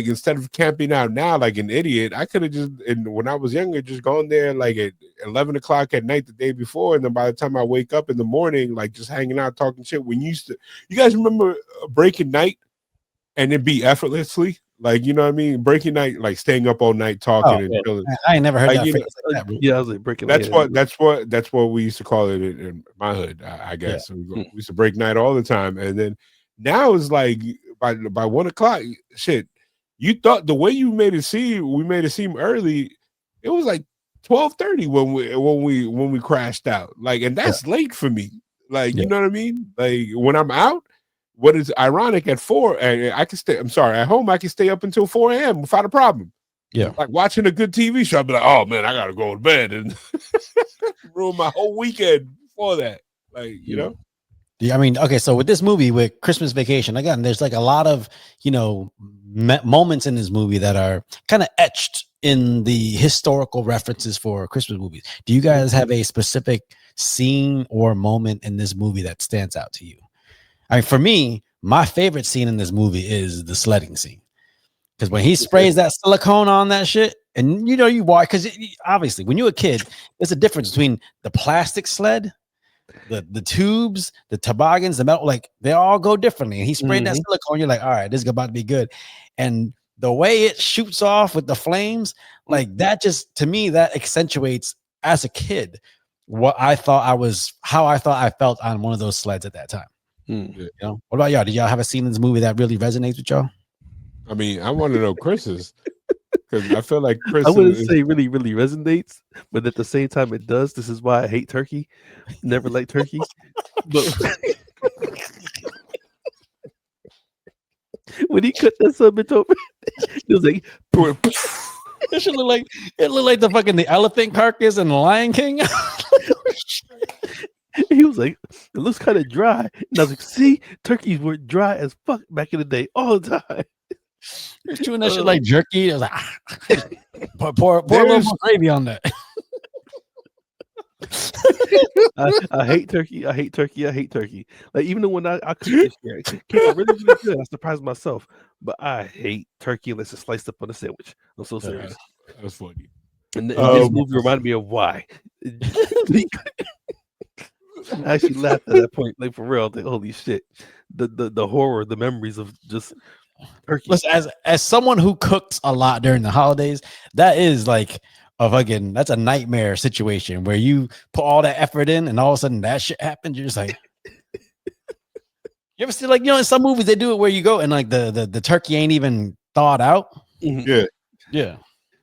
instead of camping out now like an idiot, I could have just, and when I was younger, just gone there like at 11 o'clock at night the day before. And then by the time I wake up in the morning, like just hanging out, talking shit. You guys remember Breaking Night and it'd be effortlessly? Like, you know what I mean? Breaking Night, like staying up all night talking and chilling. I ain't never heard that phrase like that, bro. Yeah, I was like breaking. That's what we used to call it in my hood, I guess. Yeah. We used to break night all the time, and then now it's like by 1 o'clock, shit. You thought the way we made it seem early. It was like 12:30 when we crashed out. Like, and that's late for me. Like, you know what I mean? Like when I'm out. What is ironic at 4 and I can stay. I'm sorry, at home I can stay up until 4 a.m. without a problem. Yeah, like watching a good TV show. I'll be like, oh man, I gotta go to bed and ruin my whole weekend before that. Like, Yeah, I mean, okay, so with this movie, with Christmas Vacation, again, there's like a lot of moments in this movie that are kind of etched in the historical references for Christmas movies. Do you guys have a specific scene or moment in this movie that stands out to you? I mean, for me, my favorite scene in this movie is the sledding scene, because when he sprays that silicone on that shit, and you watch, because obviously when you're a kid, there's a difference between the plastic sled, the tubes, the toboggans, the metal, like they all go differently. And he sprayed that silicone, you're like, all right, this is about to be good. And the way it shoots off with the flames, like that, just to me, that accentuates as a kid how I thought I felt on one of those sleds at that time. What about y'all? Did y'all have a scene in this movie that really resonates with y'all? I mean, I want to know Chris's, because I feel like Chris. I wouldn't say really, really resonates, but at the same time, it does. This is why I hate turkey. Never liked turkey. But when he cut that submit open, he was like, it should look like the elephant carcass in the Lion King. He was like, it looks kind of dry. And I was like, see, turkeys were dry as fuck back in the day, all the time. He was chewing that shit like jerky. I was like, pour a little more gravy on that. I hate turkey. I hate turkey. I hate turkey. Like, even though when I cooked this year, it came out really, really good. I surprised myself. But I hate turkey unless it's sliced up on a sandwich. I'm so serious. That's funny. And this movie reminded me of why. I actually laughed at that point, like for real. Like, holy shit, the horror, the memories of just turkey. Listen, as someone who cooks a lot during the holidays, that is like that's a nightmare situation where you put all that effort in, and all of a sudden that shit happens. You're just like, you ever see, like, in some movies they do it where you go and like the turkey ain't even thawed out. Yeah.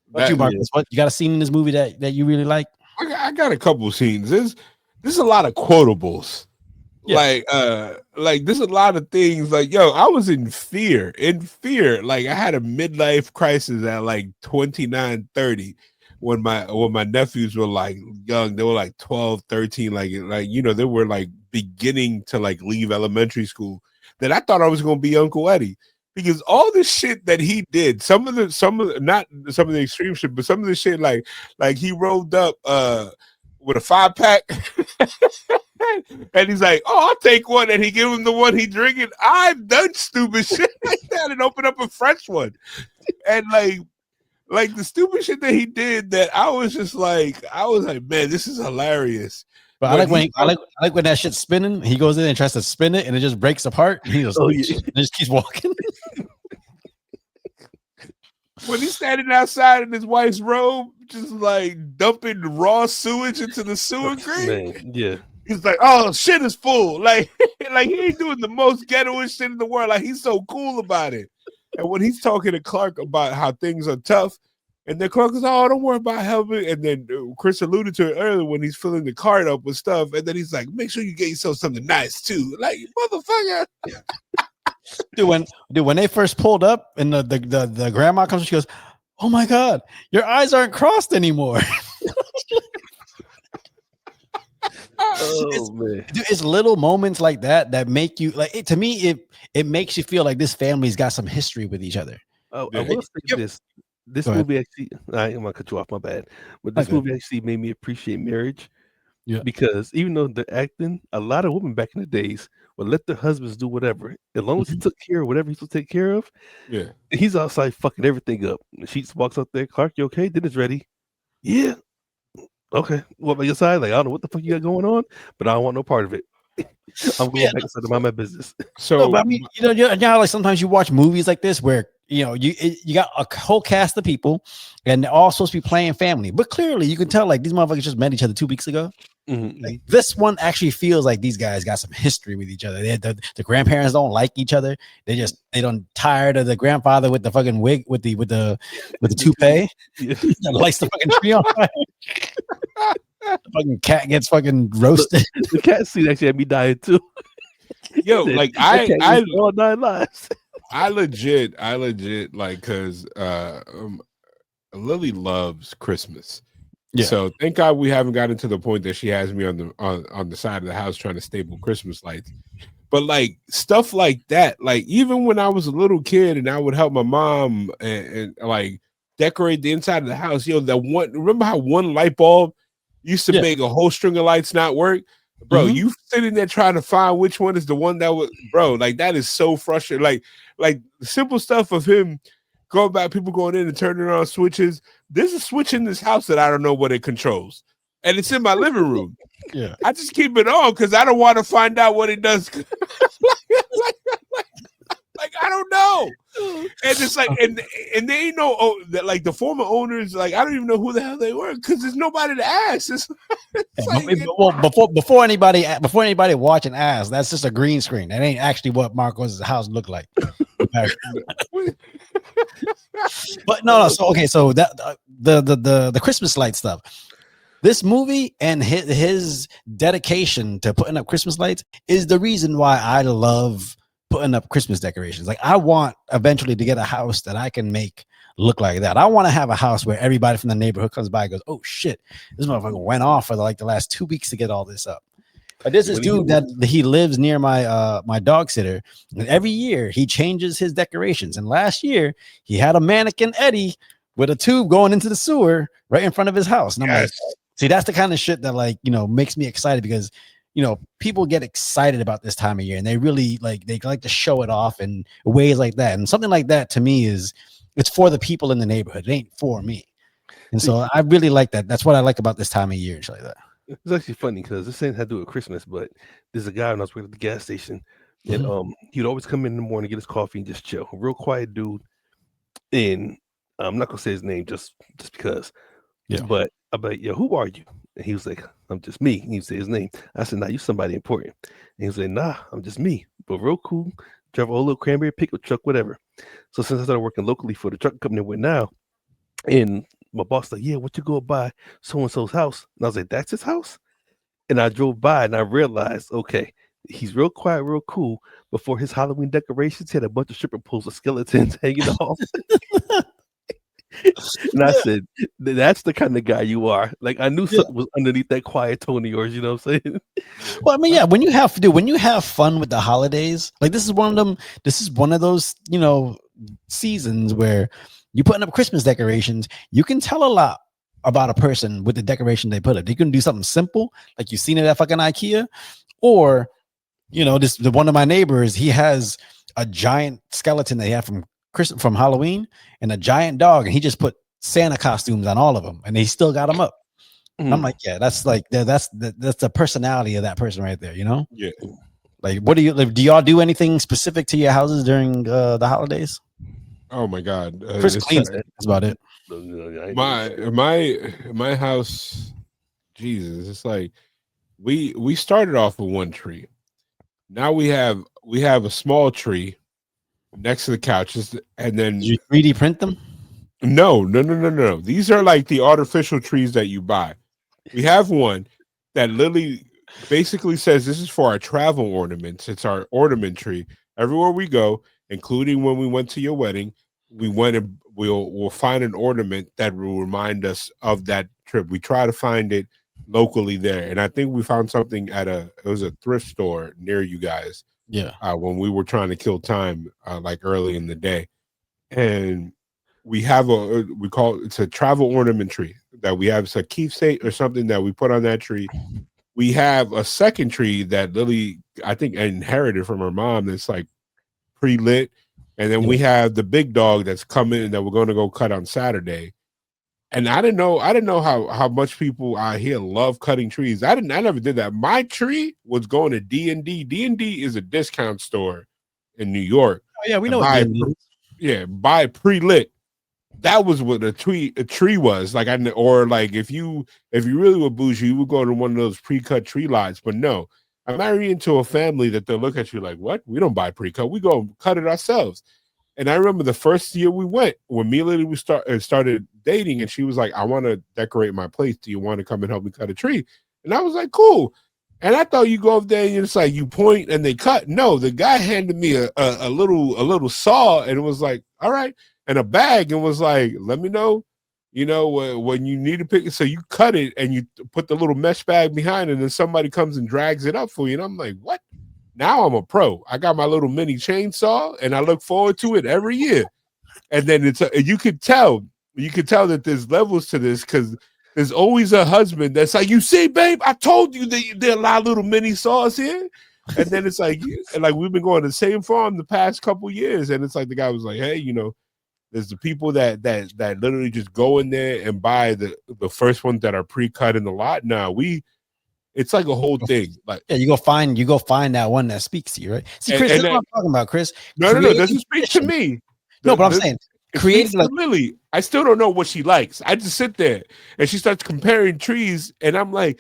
What you, Marcus? What you got a scene in this movie that you really like? I got a couple of scenes. There's a lot of quotables. Like there's a lot of things like, yo, I was in fear. Like I had a midlife crisis at like 29, 30 when my nephews were like young. They were like 12, 13, like they were like beginning to like leave elementary school. That I thought I was gonna be Uncle Eddie. Because all the shit that he did, some of the extreme shit, but some of the shit like he rolled up with a 5-pack and he's like, oh, I'll take one, and he give him the one he drinking. I've done stupid shit like that and open up a fresh one. And like the stupid shit that he did, that I was like, man, this is hilarious. But I like when that shit's spinning. He goes in and tries to spin it, and it just breaks apart. And he goes, just keeps walking. When he's standing outside in his wife's robe, just like dumping raw sewage into the sewer grate. Man, yeah. He's like, oh, shit is full. Like he ain't doing the most ghettoish shit in the world. Like he's so cool about it. And when he's talking to Clark about how things are tough, and then Clark is, oh, don't worry about helping. And then Chris alluded to it earlier when he's filling the cart up with stuff. And then he's like, make sure you get yourself something nice too. Like, motherfucker. Dude, when they first pulled up and the grandma comes, she goes, oh my God, your eyes aren't crossed anymore. It's little moments like that make you like it. To me, it makes you feel like this family's got some history with each other. I will say this. This movie actually, I'm gonna cut you off, my bad. But this movie actually made me appreciate marriage. Yeah. Because even though they're acting, a lot of women back in the days would let their husbands do whatever. As long as he took care of whatever he's supposed to take care of, yeah. He's outside fucking everything up. Sheets walks out there, Clark, you okay? Dinner's ready. Yeah. Okay. What about your side? Like, I don't know what the fuck you got going on, but I don't want no part of it. I'm going back inside to mind my business. So, no, but I mean, you know, like sometimes you watch movies like this where you know you got a whole cast of people and they're all supposed to be playing family, but clearly you can tell like these motherfuckers just met each other 2 weeks ago. Mm-hmm. Like, this one actually feels like these guys got some history with each other. The grandparents don't like each other. They don't tired of the grandfather with the fucking wig with the toupee. That lights the fucking tree on fire. The fucking cat gets fucking roasted. The cat scene actually had me dying too. Yo, like I all 9 lives. I legit like because Lily loves Christmas. Yeah. So thank God we haven't gotten to the point that she has me on the side of the house trying to staple Christmas lights. But like stuff like that, like even when I was a little kid and I would help my mom and like decorate the inside of the house, remember how one light bulb used to make a whole string of lights not work? Bro, you sitting there trying to find which one is the one that was, bro, like that is so frustrating. Like the simple stuff of him going back, people going in and turning on switches. There's a switch in this house that I don't know what it controls. And it's in my living room. Yeah. I just keep it on because I don't want to find out what it does. Like I don't know. And it's like, and they ain't know like the former owners, like I don't even know who the hell they were because there's nobody to ask. Before anybody watch and ask, that's just a green screen. That ain't actually what Marcos' house looked like. But no. So that the Christmas light stuff. This movie and his dedication to putting up Christmas lights is the reason why I love putting up Christmas decorations. Like I want eventually to get a house that I can make look like that. I want to have a house where everybody from the neighborhood comes by and goes, oh shit, this motherfucker went off for the last 2 weeks to get all this up. But there's this dude that he lives near my dog sitter, and every year he changes his decorations. And last year he had a mannequin Eddie with a tube going into the sewer right in front of his house. And I'm like, see, that's the kind of shit that makes me excited because people get excited about this time of year and they really like to show it off in ways like that. And something like that to me it's for the people in the neighborhood. It ain't for me. And so I really like that. That's what I like about this time of year and shit like that. It's actually funny because this ain't had to do with Christmas, but there's a guy when I was working at the gas station and he'd always come in the morning, get his coffee and just chill. A real quiet dude. And I'm not gonna say his name just because. Yeah. But I'm like, yo, who are you? And he was like, I'm just me. And he say his name. I said, nah, you somebody important. And he was like, nah, I'm just me. But real cool. Drive a whole little cranberry pickup truck, whatever. So since I started working locally for the truck company we're now, and my boss like, yeah, what you go by so-and-so's house? And I was like, that's his house? And I drove by and I realized, okay, he's real quiet, real cool. Before his Halloween decorations, he had a bunch of stripper poles with skeletons hanging off. And I said, that's the kind of guy you are. Like I knew something was underneath that quiet tone of yours, you know what I'm saying? Well, I mean, yeah, when you have fun with the holidays, like this is one of those, seasons where you putting up Christmas decorations, you can tell a lot about a person with the decoration they put up. They can do something simple, like you've seen it at fucking IKEA, or one of my neighbors, he has a giant skeleton they have from Halloween and a giant dog, and he just put Santa costumes on all of them, and he still got them up. I'm like, yeah, that's the personality of that person right there, Yeah. Like, what do y'all do anything specific to your houses during the holidays? Oh my God, Chris cleans it. That's about it. My house, Jesus, it's like we started off with one tree. Now we have a small tree next to the couches, and Did then you 3D print them? no. These are like the artificial trees that you buy. We have one that Lily basically says this is for our travel ornaments. It's our ornament tree. Everywhere we go, including when we went to your wedding, we went and we'll find an ornament that will remind us of that trip. We try to find it locally there, and I think we found something at it was a thrift store near you guys. Yeah. When we were trying to kill time, like early in the day, and we have we call it's a travel ornament tree that we have. It's a keepsake or something that we put on that tree. We have a second tree that Lily, I think, inherited from her mom. That's like pre-lit, and then we have the big dog that's coming that we're going to go cut on Saturday. And I didn't know how much people out here love cutting trees. I never did that. My tree was going to D&D. D&D is a discount store in New York. Oh yeah, we know what D&D is. Yeah, buy pre-lit. That was what a tree was like. Or like if you really were bougie, you would go to one of those pre-cut tree lots. But no, I'm married into a family that they'll look at you like, what? We don't buy pre-cut. We go cut it ourselves. And I remember the first year we went, when me and Lily started dating, and she was like, I want to decorate my place. Do you want to come and help me cut a tree? And I was like, cool. And I thought you go up there and it's like you point and they cut. No, the guy handed me a little saw, and it was like, all right, and a bag, and was like, let me know, when you need to pick it. So you cut it and you put the little mesh bag behind it, and then somebody comes and drags it up for you. And I'm like, what? Now I'm a pro. I got my little mini chainsaw, and I look forward to it every year. And then you could tell that there's levels to this, because there's always a husband that's like, you see, babe, I told you that there are a lot of little mini saws here. And then it's like, and like we've been going to the same farm the past couple years, and it's like the guy was like, hey, there's the people that literally just go in there and buy the first ones that are pre-cut in the lot. Now it's like a whole thing. Like, yeah, you go find that one that speaks to you, right? See, Chris, that's what I'm talking about, Chris. No, it doesn't speak to me. No, but I'm saying creating like Lily. I still don't know what she likes. I just sit there and she starts comparing trees, and I'm like,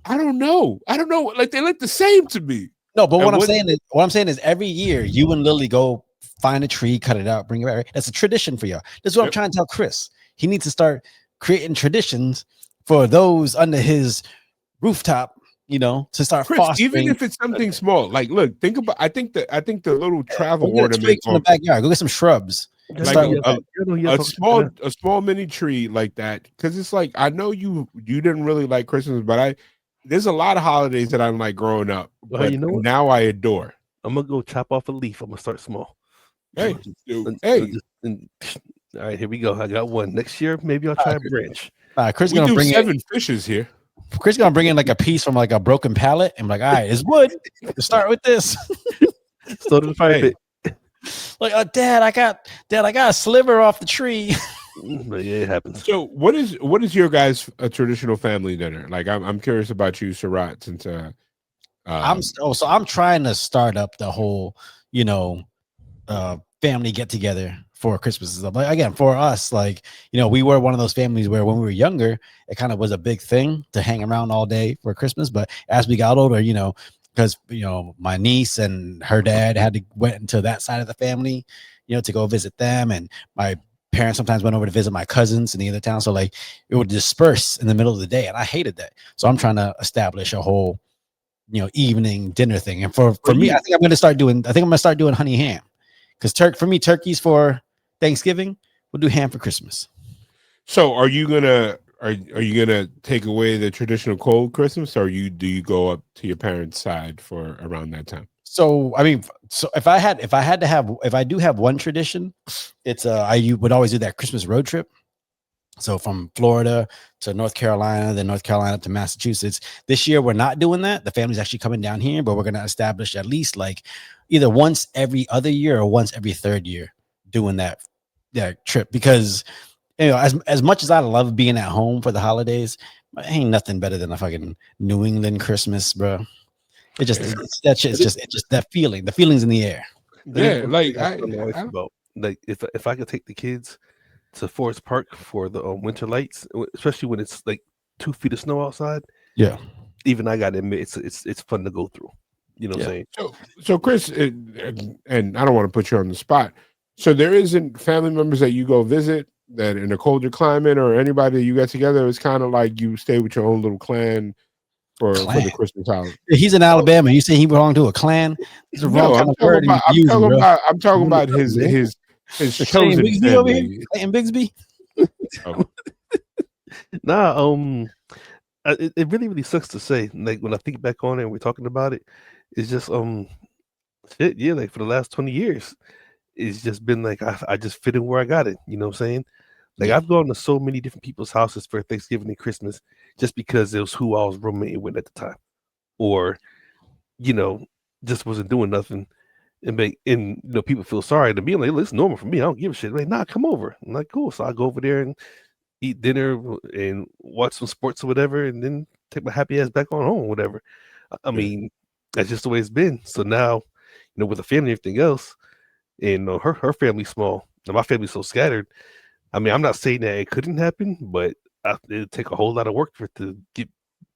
I don't know. Like, they look the same to me. No, but what I'm saying is every year you and Lily go find a tree, cut it out, bring it back. Right? That's a tradition for y'all. This is what I'm trying to tell Chris. He needs to start creating traditions for those under his rooftop, to start Chris, fostering. even if it's something small. Like, look, think about. I think the little travel ornament from the backyard. Go get some shrubs. Like a small mini tree like that, because it's like, I know you didn't really like Christmas, but there's a lot of holidays that I'm like growing up, but now I adore. I'm gonna go chop off a leaf. I'm gonna start small. Hey, all right, here we go. I got one. Next year, maybe I'll try a branch. Chris we gonna do bring 7 fishes here. Chris gonna bring in like a piece from like a broken pallet and like, all right, it's wood. Let's start with this. So to the fire pit. Like, Dad, I got a sliver off the tree. But yeah, it happens. So what is your guys' traditional family dinner? Like, I'm curious about you, Sarat, since I'm trying to start up the whole, family get together for Christmas and stuff. Like, again, for us, like, we were one of those families where when we were younger, it kind of was a big thing to hang around all day for Christmas. But as we got older, because my niece and her dad went into that side of the family, to go visit them, and my parents sometimes went over to visit my cousins in the other town. So like it would disperse in the middle of the day, and I hated that. So I'm trying to establish a whole, evening dinner thing. And for me, I think I'm going to start doing honey ham, because for me, turkeys for Thanksgiving. We'll do ham for Christmas. So are you gonna take away the traditional cold Christmas, or do you go up to your parents' side for around that time? So I mean, if I do have one tradition, it's I would always do that Christmas road trip. So from Florida to North Carolina, then North Carolina to Massachusetts. This year we're not doing that. The family's actually coming down here, but we're going to establish at least like either once every other year or once every third year doing that trip, because as much as I love being at home for the holidays, ain't nothing better than a fucking New England Christmas, bro. It's just that feeling. The feeling's in the air. Yeah, like about like if I could take the kids to Forest Park for the winter lights, especially when it's like 2 feet of snow outside. Yeah, even I got to admit, it's fun to go through. You know what I'm saying? So Chris, and I don't want to put you on the spot. So there isn't family members that you go visit that in a colder climate, or anybody that you get together. It's kind of like you stay with your own little clan for the Christmas holiday. He's in Alabama. You say he belonged to a clan? It's the wrong kind of word. I'm talking about his chosen Bigsby over here? family. Clayton Bigsby? Oh. Nah, it really sucks to say. Like when I think back on it and we're talking about it, it's just shit. Yeah, like for the last 20 years, it's just been like I just fit in where I got it. You know what I'm saying? Like I've gone to so many different people's houses for Thanksgiving and Christmas just because it was who I was roommating with at the time, or just wasn't doing nothing, and people feel sorry to me. I'm like, it's normal for me. I don't give a shit. Like, nah, come over. I'm like, cool. So I go over there and eat dinner and watch some sports or whatever, and then take my happy ass back on home or whatever. I mean, that's just the way it's been. So now, with the family and everything else, and her family's small, and my family's so scattered. I mean, I'm not saying that it couldn't happen, but it'd take a whole lot of work for it to get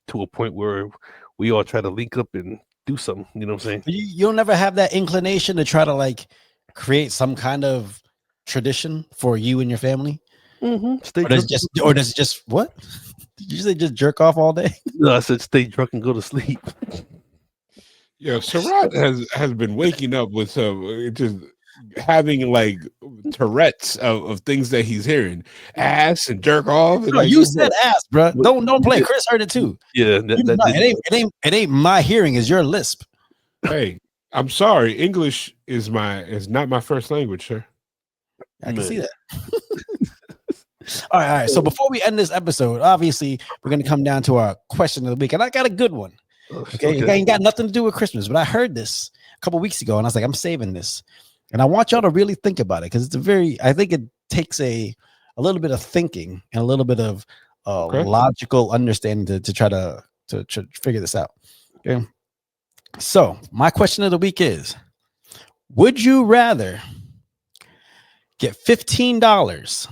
to a point where we all try to link up and do something. You know what I'm saying? You'll never have that inclination to try to like create some kind of tradition for you and your family. Mm-hmm. Or does it just what? Did you say just jerk off all day? No, I said stay drunk and go to sleep. Yeah, Sarat has been waking up with some just having like Tourette's of things that he's hearing, ass and jerk off. And you said ass, bro. Don't play. Chris heard it too. Yeah, it ain't my hearing. It's your lisp. Hey, I'm sorry. English is not my first language, sir. I can see that. All right. So before we end this episode, obviously we're gonna come down to our question of the week, and I got a good one. Okay, it ain't got nothing to do with Christmas, but I heard this a couple weeks ago, and I was like, I'm saving this, and I want y'all to really think about it because I think it takes a little bit of thinking and a little bit of logical understanding to try to figure this out. Okay. So my question of the week is: would you rather get $15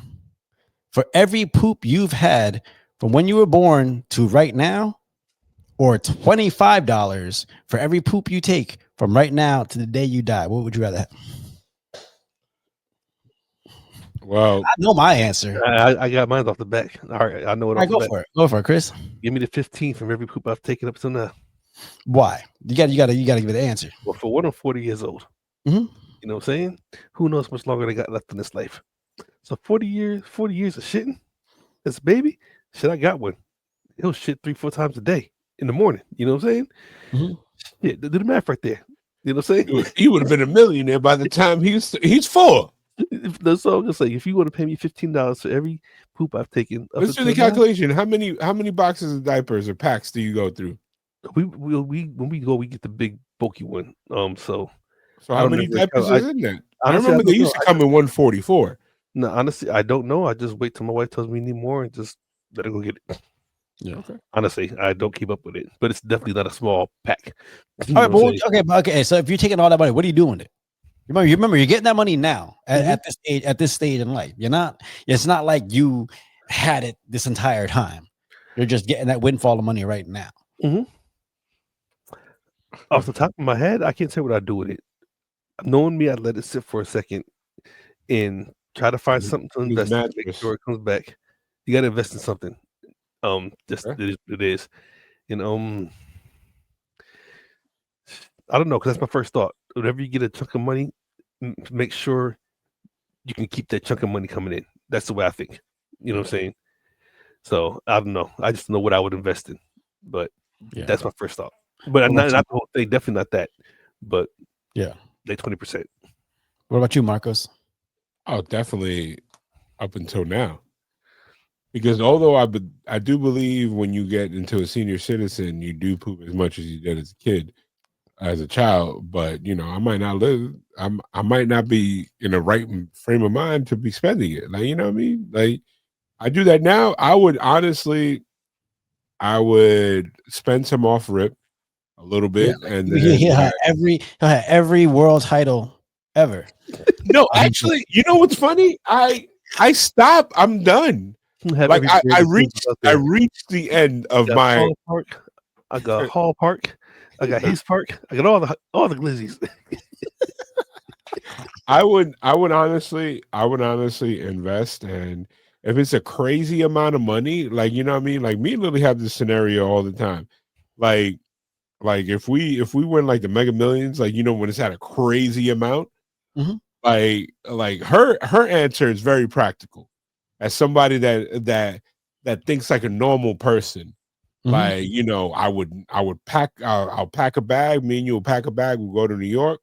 for every poop you've had from when you were born to right now, or $25 for every poop you take from right now to the day you die? What would you rather have? Well, I know my answer. I got mine off the back. All right, I know it. All right, go for it, Chris. Give me the 15 from every poop I've taken up to now. Why? You got to give it an answer. Well, for one, I'm 40 years old. Mm-hmm. You know what I'm saying? Who knows how much longer they got left in this life? So 40 years of shitting as a baby. Shit, I got one. He'll shit 3-4 times a day in the morning. You know what I'm saying? Mm-hmm. Yeah, do the math right there. You know what I'm saying? He would have been a millionaire by the time he's 4. That's all I'm gonna say. If you want to pay me $15 for every poop I've taken, let's do the calculation. How many boxes of diapers or packs do you go through? When we go, we get the big bulky one. So how many diapers is in that? I remember they used to come in 144. No, honestly, I don't know. I just wait till my wife tells me we need more and just let her go get it. Yeah. Okay. Honestly, I don't keep up with it, but it's definitely not a small pack. All right, okay. So if you're taking all that money, what are you doing with it? Remember, you're getting that money now at this stage in life. It's not like you had it this entire time. You're just getting that windfall of money right now. Mm-hmm. Off the top of my head, I can't say what I'd do with it. Knowing me, I'd let it sit for a second and try to find something to invest in, make sure it comes back. You got to invest in something. It is. And I don't know, because that's my first thought. Whenever you get a chunk of money, make sure you can keep that chunk of money coming in. That's the way I think. You know what I'm saying? So I don't know. I just know what I would invest in. But that's my first thought. But not the whole thing, definitely not that. But like 20%. What about you, Marcos? Oh, definitely up until now. Because although I do believe when you get into a senior citizen, you do poop as much as you did as a kid, as a child. But I might not live. I might not be in the right frame of mind to be spending it. Like, you know what I mean? Like, I do that now. I would spend some off rip a little bit, and then every world title ever. No, actually, you know what's funny? I stopped. I'm done. Like I reached the end of my. I got Hall Park. I got his park. I got all the glizzies. I would honestly invest, and if it's a crazy amount of money, like you know what I mean, like me and Lily have this scenario all the time. Like if we win like the Mega Millions, like you know when it's at a crazy amount, Mhm. like her answer is very practical. As somebody that thinks like a normal person, Mhm. like you know, I'll pack a bag. Me and you will pack a bag. We'll go to New York.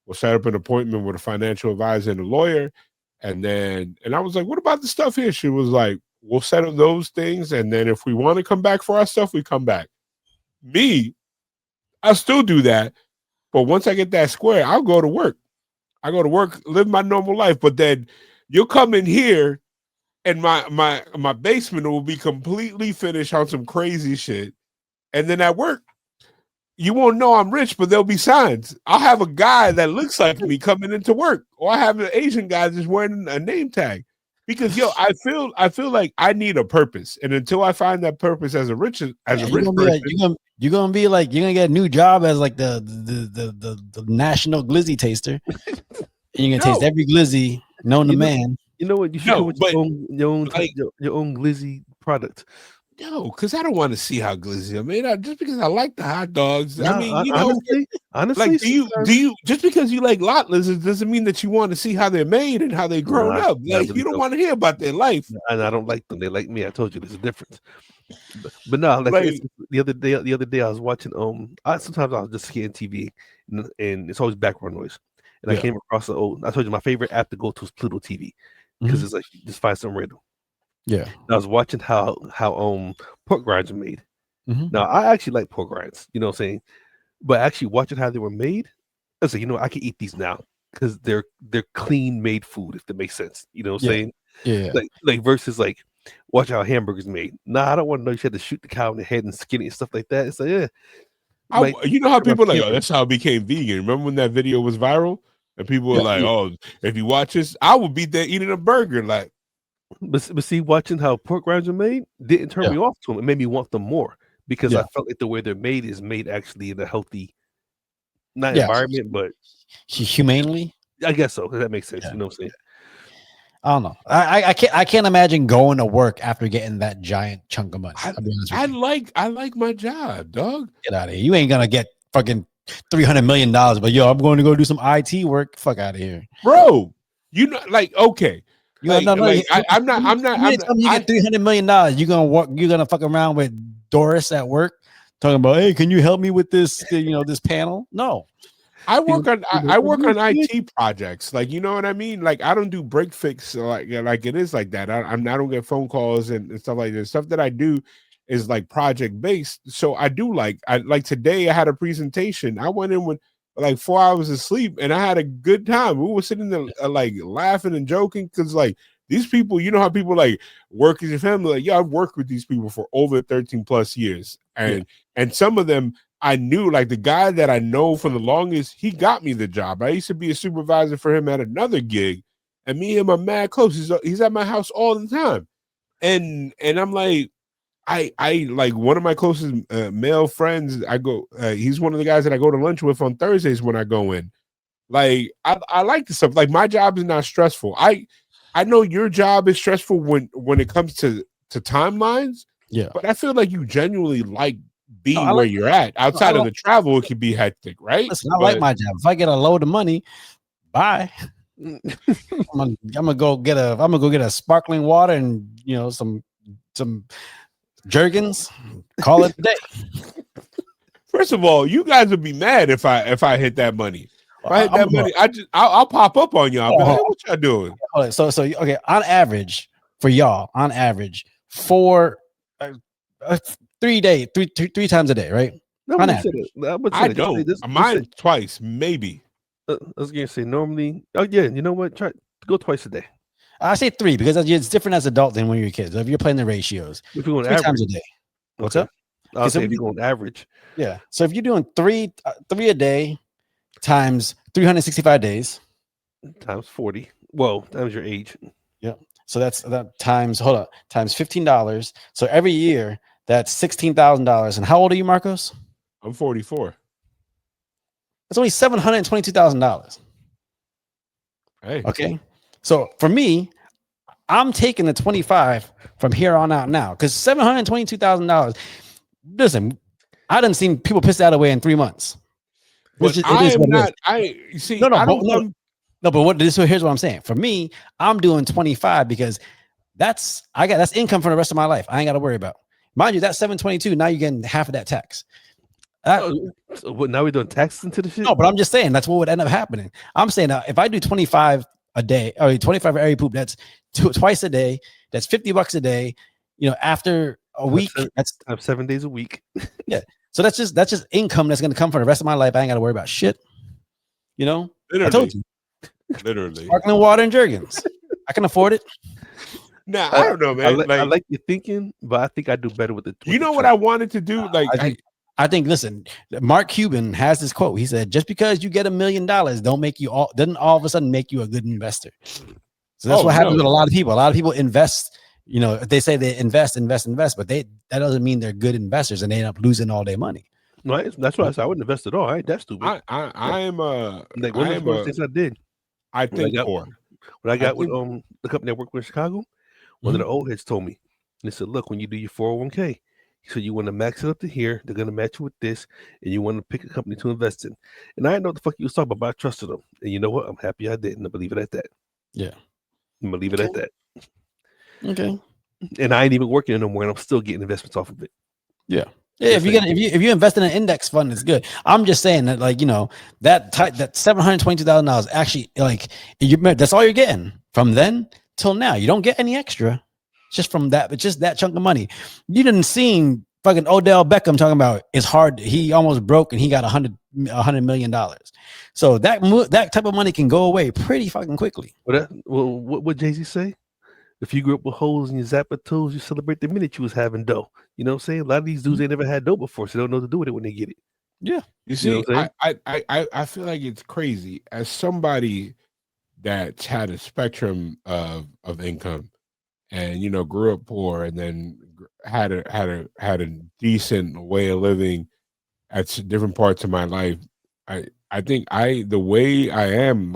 We'll set up an appointment with a financial advisor and a lawyer, and I was like, "What about the stuff here?" She was like, "We'll settle those things, and then if we want to come back for our stuff, we come back." Me, I still do that, but once I get that square, I'll go to work. I go to work, live my normal life, but then you'll come in here and my basement will be completely finished on some crazy shit. And then at work, you won't know I'm rich, but there'll be signs. I'll have a guy that looks like me coming into work, or I have an Asian guy just wearing a name tag. Because I feel like I need a purpose, and until I find that purpose as a rich You're person, gonna be like, you're gonna be like, you're gonna get a new job as like the national glizzy taster. And you're gonna taste no, every glizzy known to man. You know what? You should no, come with but like your own glizzy product. no, because I don't want to see how glizzy I made. Just because I like the hot dogs. I No, mean, you know, honestly, like do you just because you like lot lizards doesn't mean that you want to see how they're made and how they grown up. I Like really you don't want to hear about their life. and I don't like them. They like me. I told you there's a difference. But no, like for Like instance, the other day I was watching sometimes I'll just scan TV and it's always background noise. And I yeah, came across I told you my favorite app to go to is Pluto TV because Mhm. it's like you just find something random. Yeah. And I was watching how pork rinds are made. Mhm. Now I actually like pork rinds, you know what I'm saying? But actually watching how they were made, I was like, you know, I can eat these now because they're clean made food, if that makes sense. You know what I'm Yeah. saying? Yeah. Like versus like watch how hamburgers made. Nah, I don't want to know you had to shoot the cow in the head and skin it and stuff like that. It's like, yeah, you know how my people are like, oh, favorite. that's how I became vegan. Remember when that video was viral and people were Yeah. like, oh, if you watch this, I would be there eating a burger. Like, But see, watching how pork rinds are made didn't turn Yeah. me off to them. It made me want them more because I Yeah. felt like the way they're made is made actually in a healthy, not Yeah. environment, but Humanely. I guess so. That makes sense. Yeah. You know what I'm saying? I don't know. I can't imagine going to work after getting that giant chunk of money. I'll be honest with you. I like my job, dog. Get out of here. You ain't gonna get fucking $300 million, but yo, I'm going to go do some IT work. Fuck out of here. Bro, you know, like, okay. You no, no, I'm not, you mean to tell me you get $300 million. You're gonna walk. You're gonna fuck around with Doris at work, talking about, hey, can you help me with this? This panel. No, I work on "Well, IT projects. Like, you know what I mean? Like, I don't do break fix like it is like that. I don't get phone calls and stuff like that. Stuff that I do is like project based. So I do I like today I had a presentation. I went in with like 4 hours of sleep and I had a good time. We were sitting there like laughing and joking because like these people, you know how people like work as your family. Like, yeah, I've worked with these people for over 13 plus years, and some of them I knew, like the guy that I know for the longest, he got me the job. I used to be a supervisor for him at another gig, and me and him are mad close. He's at my house all the time, and I'm like, I like one of my closest male friends. He's one of the guys that I go to lunch with on Thursdays when I go in. Like I like this stuff. Like my job is not stressful. I know your job is stressful when it comes to timelines. yeah. But I feel like you genuinely like No, being I where like. you're at. No, I Outside of like. the travel, it can be hectic, right? Listen, I like But my job. If I get a load of money, bye. I'm gonna go get a sparkling water and some Jergens. Call it a day. first of all, you guys would be mad if I hit that money. If I hit that money, I'll pop up on y'all. I'll be like, hey, what y'all doing? Okay, so okay, on average for y'all, for 3 times a day, right? I On wouldn't say average. that. I would say I that. Just say don't. this. Just say, Mine twice, maybe. I was gonna say normally. Oh yeah, you know what? Try go twice a day. I say 3 because it's different as adult than when you're kids. If you're playing the ratios, If you're going 3 times average, a day. What's okay. up? I'll So say if you're going average, yeah. So if you're doing three a day times 365 days, times 40. Well, times your age. yeah. So that's that times $15. So every year That's $16,000. And how old are you, Marcos? I'm 44. That's only $722,000. Hey, Okay. So for me, I'm taking the 25 from here on out now because $722,000. Listen, I didn't see people piss that away in 3 months. but It I is am what it is. not. I see. No, no, I but, don't no, come. no, but here's what I'm saying. For me, I'm doing 25 because that's income for the rest of my life. I ain't got to worry about. Mind you, that's 722. Now you're getting half of that tax. So what, now we're doing taxes into the shit? No, but I'm just saying that's what would end up happening. I'm saying if I do 25 a day, or 25 every poop, that's twice a day. That's $50 a day. After a week, I have 7 days a week. Yeah. So that's just income that's going to come for the rest of my life. I ain't got to worry about shit. Literally, I told you. Literally. Sparkling water and Jergens. I can afford it. Nah, I don't know, man. I like your thinking, but I think I do better with it. You know what I wanted to do? I think. Listen, Mark Cuban has this quote. He said, "Just because you get $1 million, doesn't all of a sudden make you a good investor." So that's what happens with a lot of people. A lot of people invest. They say they invest, but that doesn't mean they're good investors, and they end up losing all their money. No, that's why I said I wouldn't invest at all. I ain't that stupid. I am like one of the first things I did. I think when I got with the company I worked with in Chicago, one of the old heads told me, and they said, "Look, when you do your 401k, he said you want to max it up to here. They're gonna match you with this, and you want to pick a company to invest in." And I didn't know what the fuck you was talking about, but I trusted them. And you know what? I'm happy I didn't. I believe it at that. Yeah, I'm gonna leave it at that. Okay. And I ain't even working no more, and I'm still getting investments off of it. Yeah. Yeah, if you invest in an index fund, it's good. I'm just saying that, that $722,000 actually, that's all you're getting from then till now. You don't get any extra, just from that, but just that chunk of money. You didn't see fucking Odell Beckham talking about it's hard. He almost broke and he got $100 million. So that type of money can go away pretty fucking quickly. What Jay-Z say? If you grew up with holes in your Zappa toes, you celebrate the minute you was having dough. You know what I'm saying? A lot of these dudes ain't never had dough before, so they don't know what to do with it when they get it. Yeah. You see, I feel like it's crazy. As somebody that's had a spectrum of income and grew up poor and then had a decent way of living at different parts of my life, I think the way I am,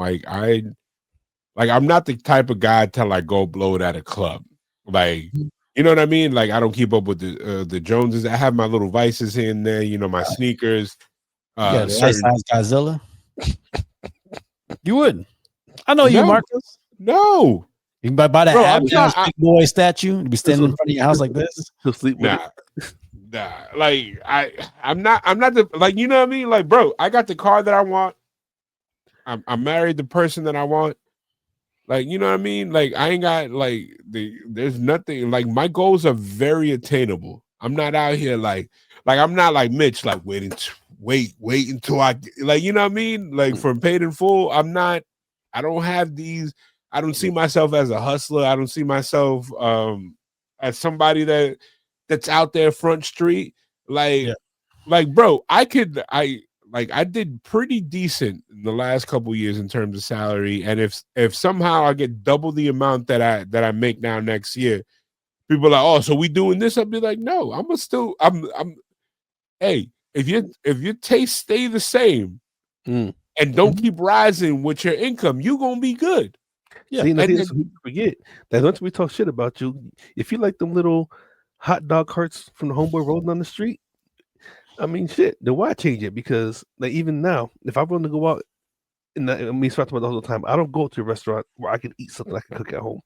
I'm not the type of guy to go blow it at a club. You know what I mean? I don't keep up with the Joneses. I have my little vices here and there, my sneakers. Yeah, size Godzilla. You would. I know you, Marcus. No. You can buy that average big boy statue and be standing in front of your house like this. He'll sleep with it. Nah. I'm not the you know what I mean? Bro, I got the car that I want. I'm married the person that I want. You know what I mean? I ain't got there's nothing my goals are very attainable. I'm not out here I'm not like Mitch, wait until I you know what I mean? From paid in full, I don't have these. I don't see myself as a hustler. I don't see myself as somebody that's out there front street. Bro, I did pretty decent in the last couple of years in terms of salary, and if somehow I get double the amount that I make now next year, people are like, "Oh, so we doing this?" I'll be like, "No, I'm Hey, if your tastes stay the same and don't keep rising with your income, you gonna be good." Yeah, see, and forget that once we talk shit about you, if you like them little hot dog carts from the homeboy rolling down the street. I mean, shit. Then why change it? Because even now, if I want to go out, and start about the whole time, I don't go to a restaurant where I can eat something I can cook at home.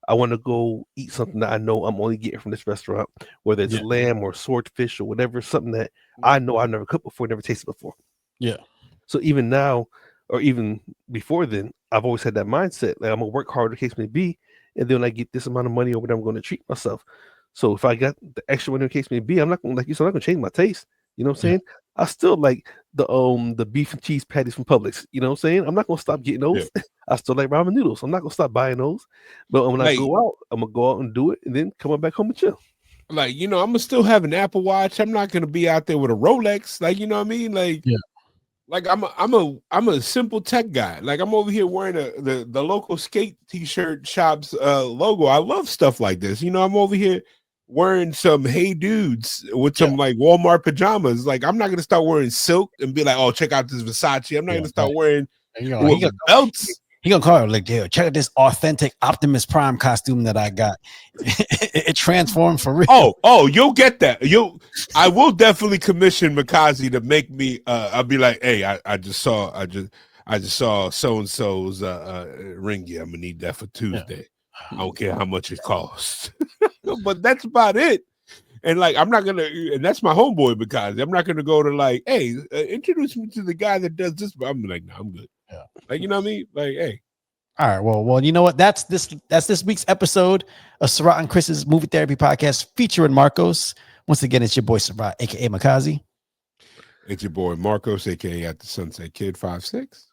I want to go eat something that I know I'm only getting from this restaurant, whether it's lamb or swordfish or whatever, something that I know I've never cooked before, never tasted before. Yeah. So even now, or even before then, I've always had that mindset. I'm gonna work hard, the case may be, and then when I get this amount of money over there, I'm going to treat myself. So if I got the extra money, the case may be, I'm not going I'm not going to change my taste. You know what I'm saying? I still like the beef and cheese patties from Publix. You know what I'm saying? I'm not going to stop getting those. Yeah. I still like ramen noodles. I'm not going to stop buying those. But when I go out, I'm going to go out and do it and then come back home and chill. I'm going to still have an Apple Watch. I'm not going to be out there with a Rolex. You know what I mean? I'm a simple tech guy. I'm over here wearing the local skate t-shirt shop's logo. I love stuff like this. I'm over here wearing some Hey Dudes with some like Walmart pajamas. Like, I'm not gonna start wearing silk and be like, oh, check out this Versace. I'm not gonna start wearing belts. He gonna call it like, yo, check out this authentic Optimus Prime costume that I got. It transformed for real. Oh, you'll get that. I will definitely commission Mikazi to make me. I'll be like, hey, I just saw so and so's ring gear. I'm gonna need that for Tuesday. I don't care how much it costs, but that's about it. And like, I'm not gonna, and that's my homeboy Mikazi. I'm not gonna go to like, hey, introduce me to the guy that does this. But I'm like, no, I'm good. Yeah. Like, you know what I mean? Like, hey. All right. Well, you know what? That's this week's episode of Sarat and Chris's Movie Therapy Podcast featuring Marcos. Once again, it's your boy Sarat, aka Mikazi. It's your boy Marcos, aka At the Sunset Kid 5'6",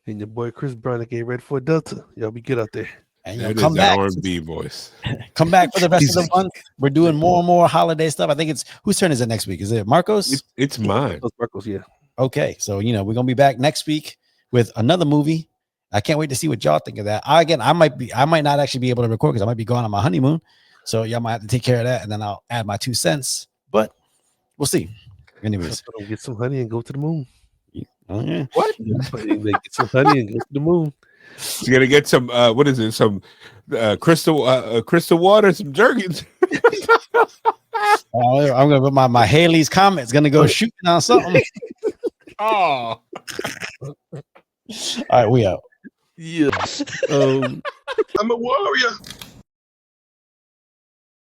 and your boy Chris Brown, aka Red Fort Delta. Y'all be good out there. And come back, R&B voice. Come back for the rest of the month. We're doing more and more holiday stuff. I think it's whose turn is it next week? Is it Marcos? It's mine. Marcos, yeah. Okay, so we're gonna be back next week with another movie. I can't wait to see what y'all think of that. I might not actually be able to record because I might be going on my honeymoon. So y'all might have to take care of that, and then I'll add my 2 cents. But we'll see. Anyways, get some honey and go to the moon. Oh, yeah. What? Get some honey and go to the moon. You're gonna get some what is it? Some crystal water, some jergens. I'm gonna put my Haley's Comet's gonna go shooting on something. Oh. All right, we out. Yeah. I'm a warrior.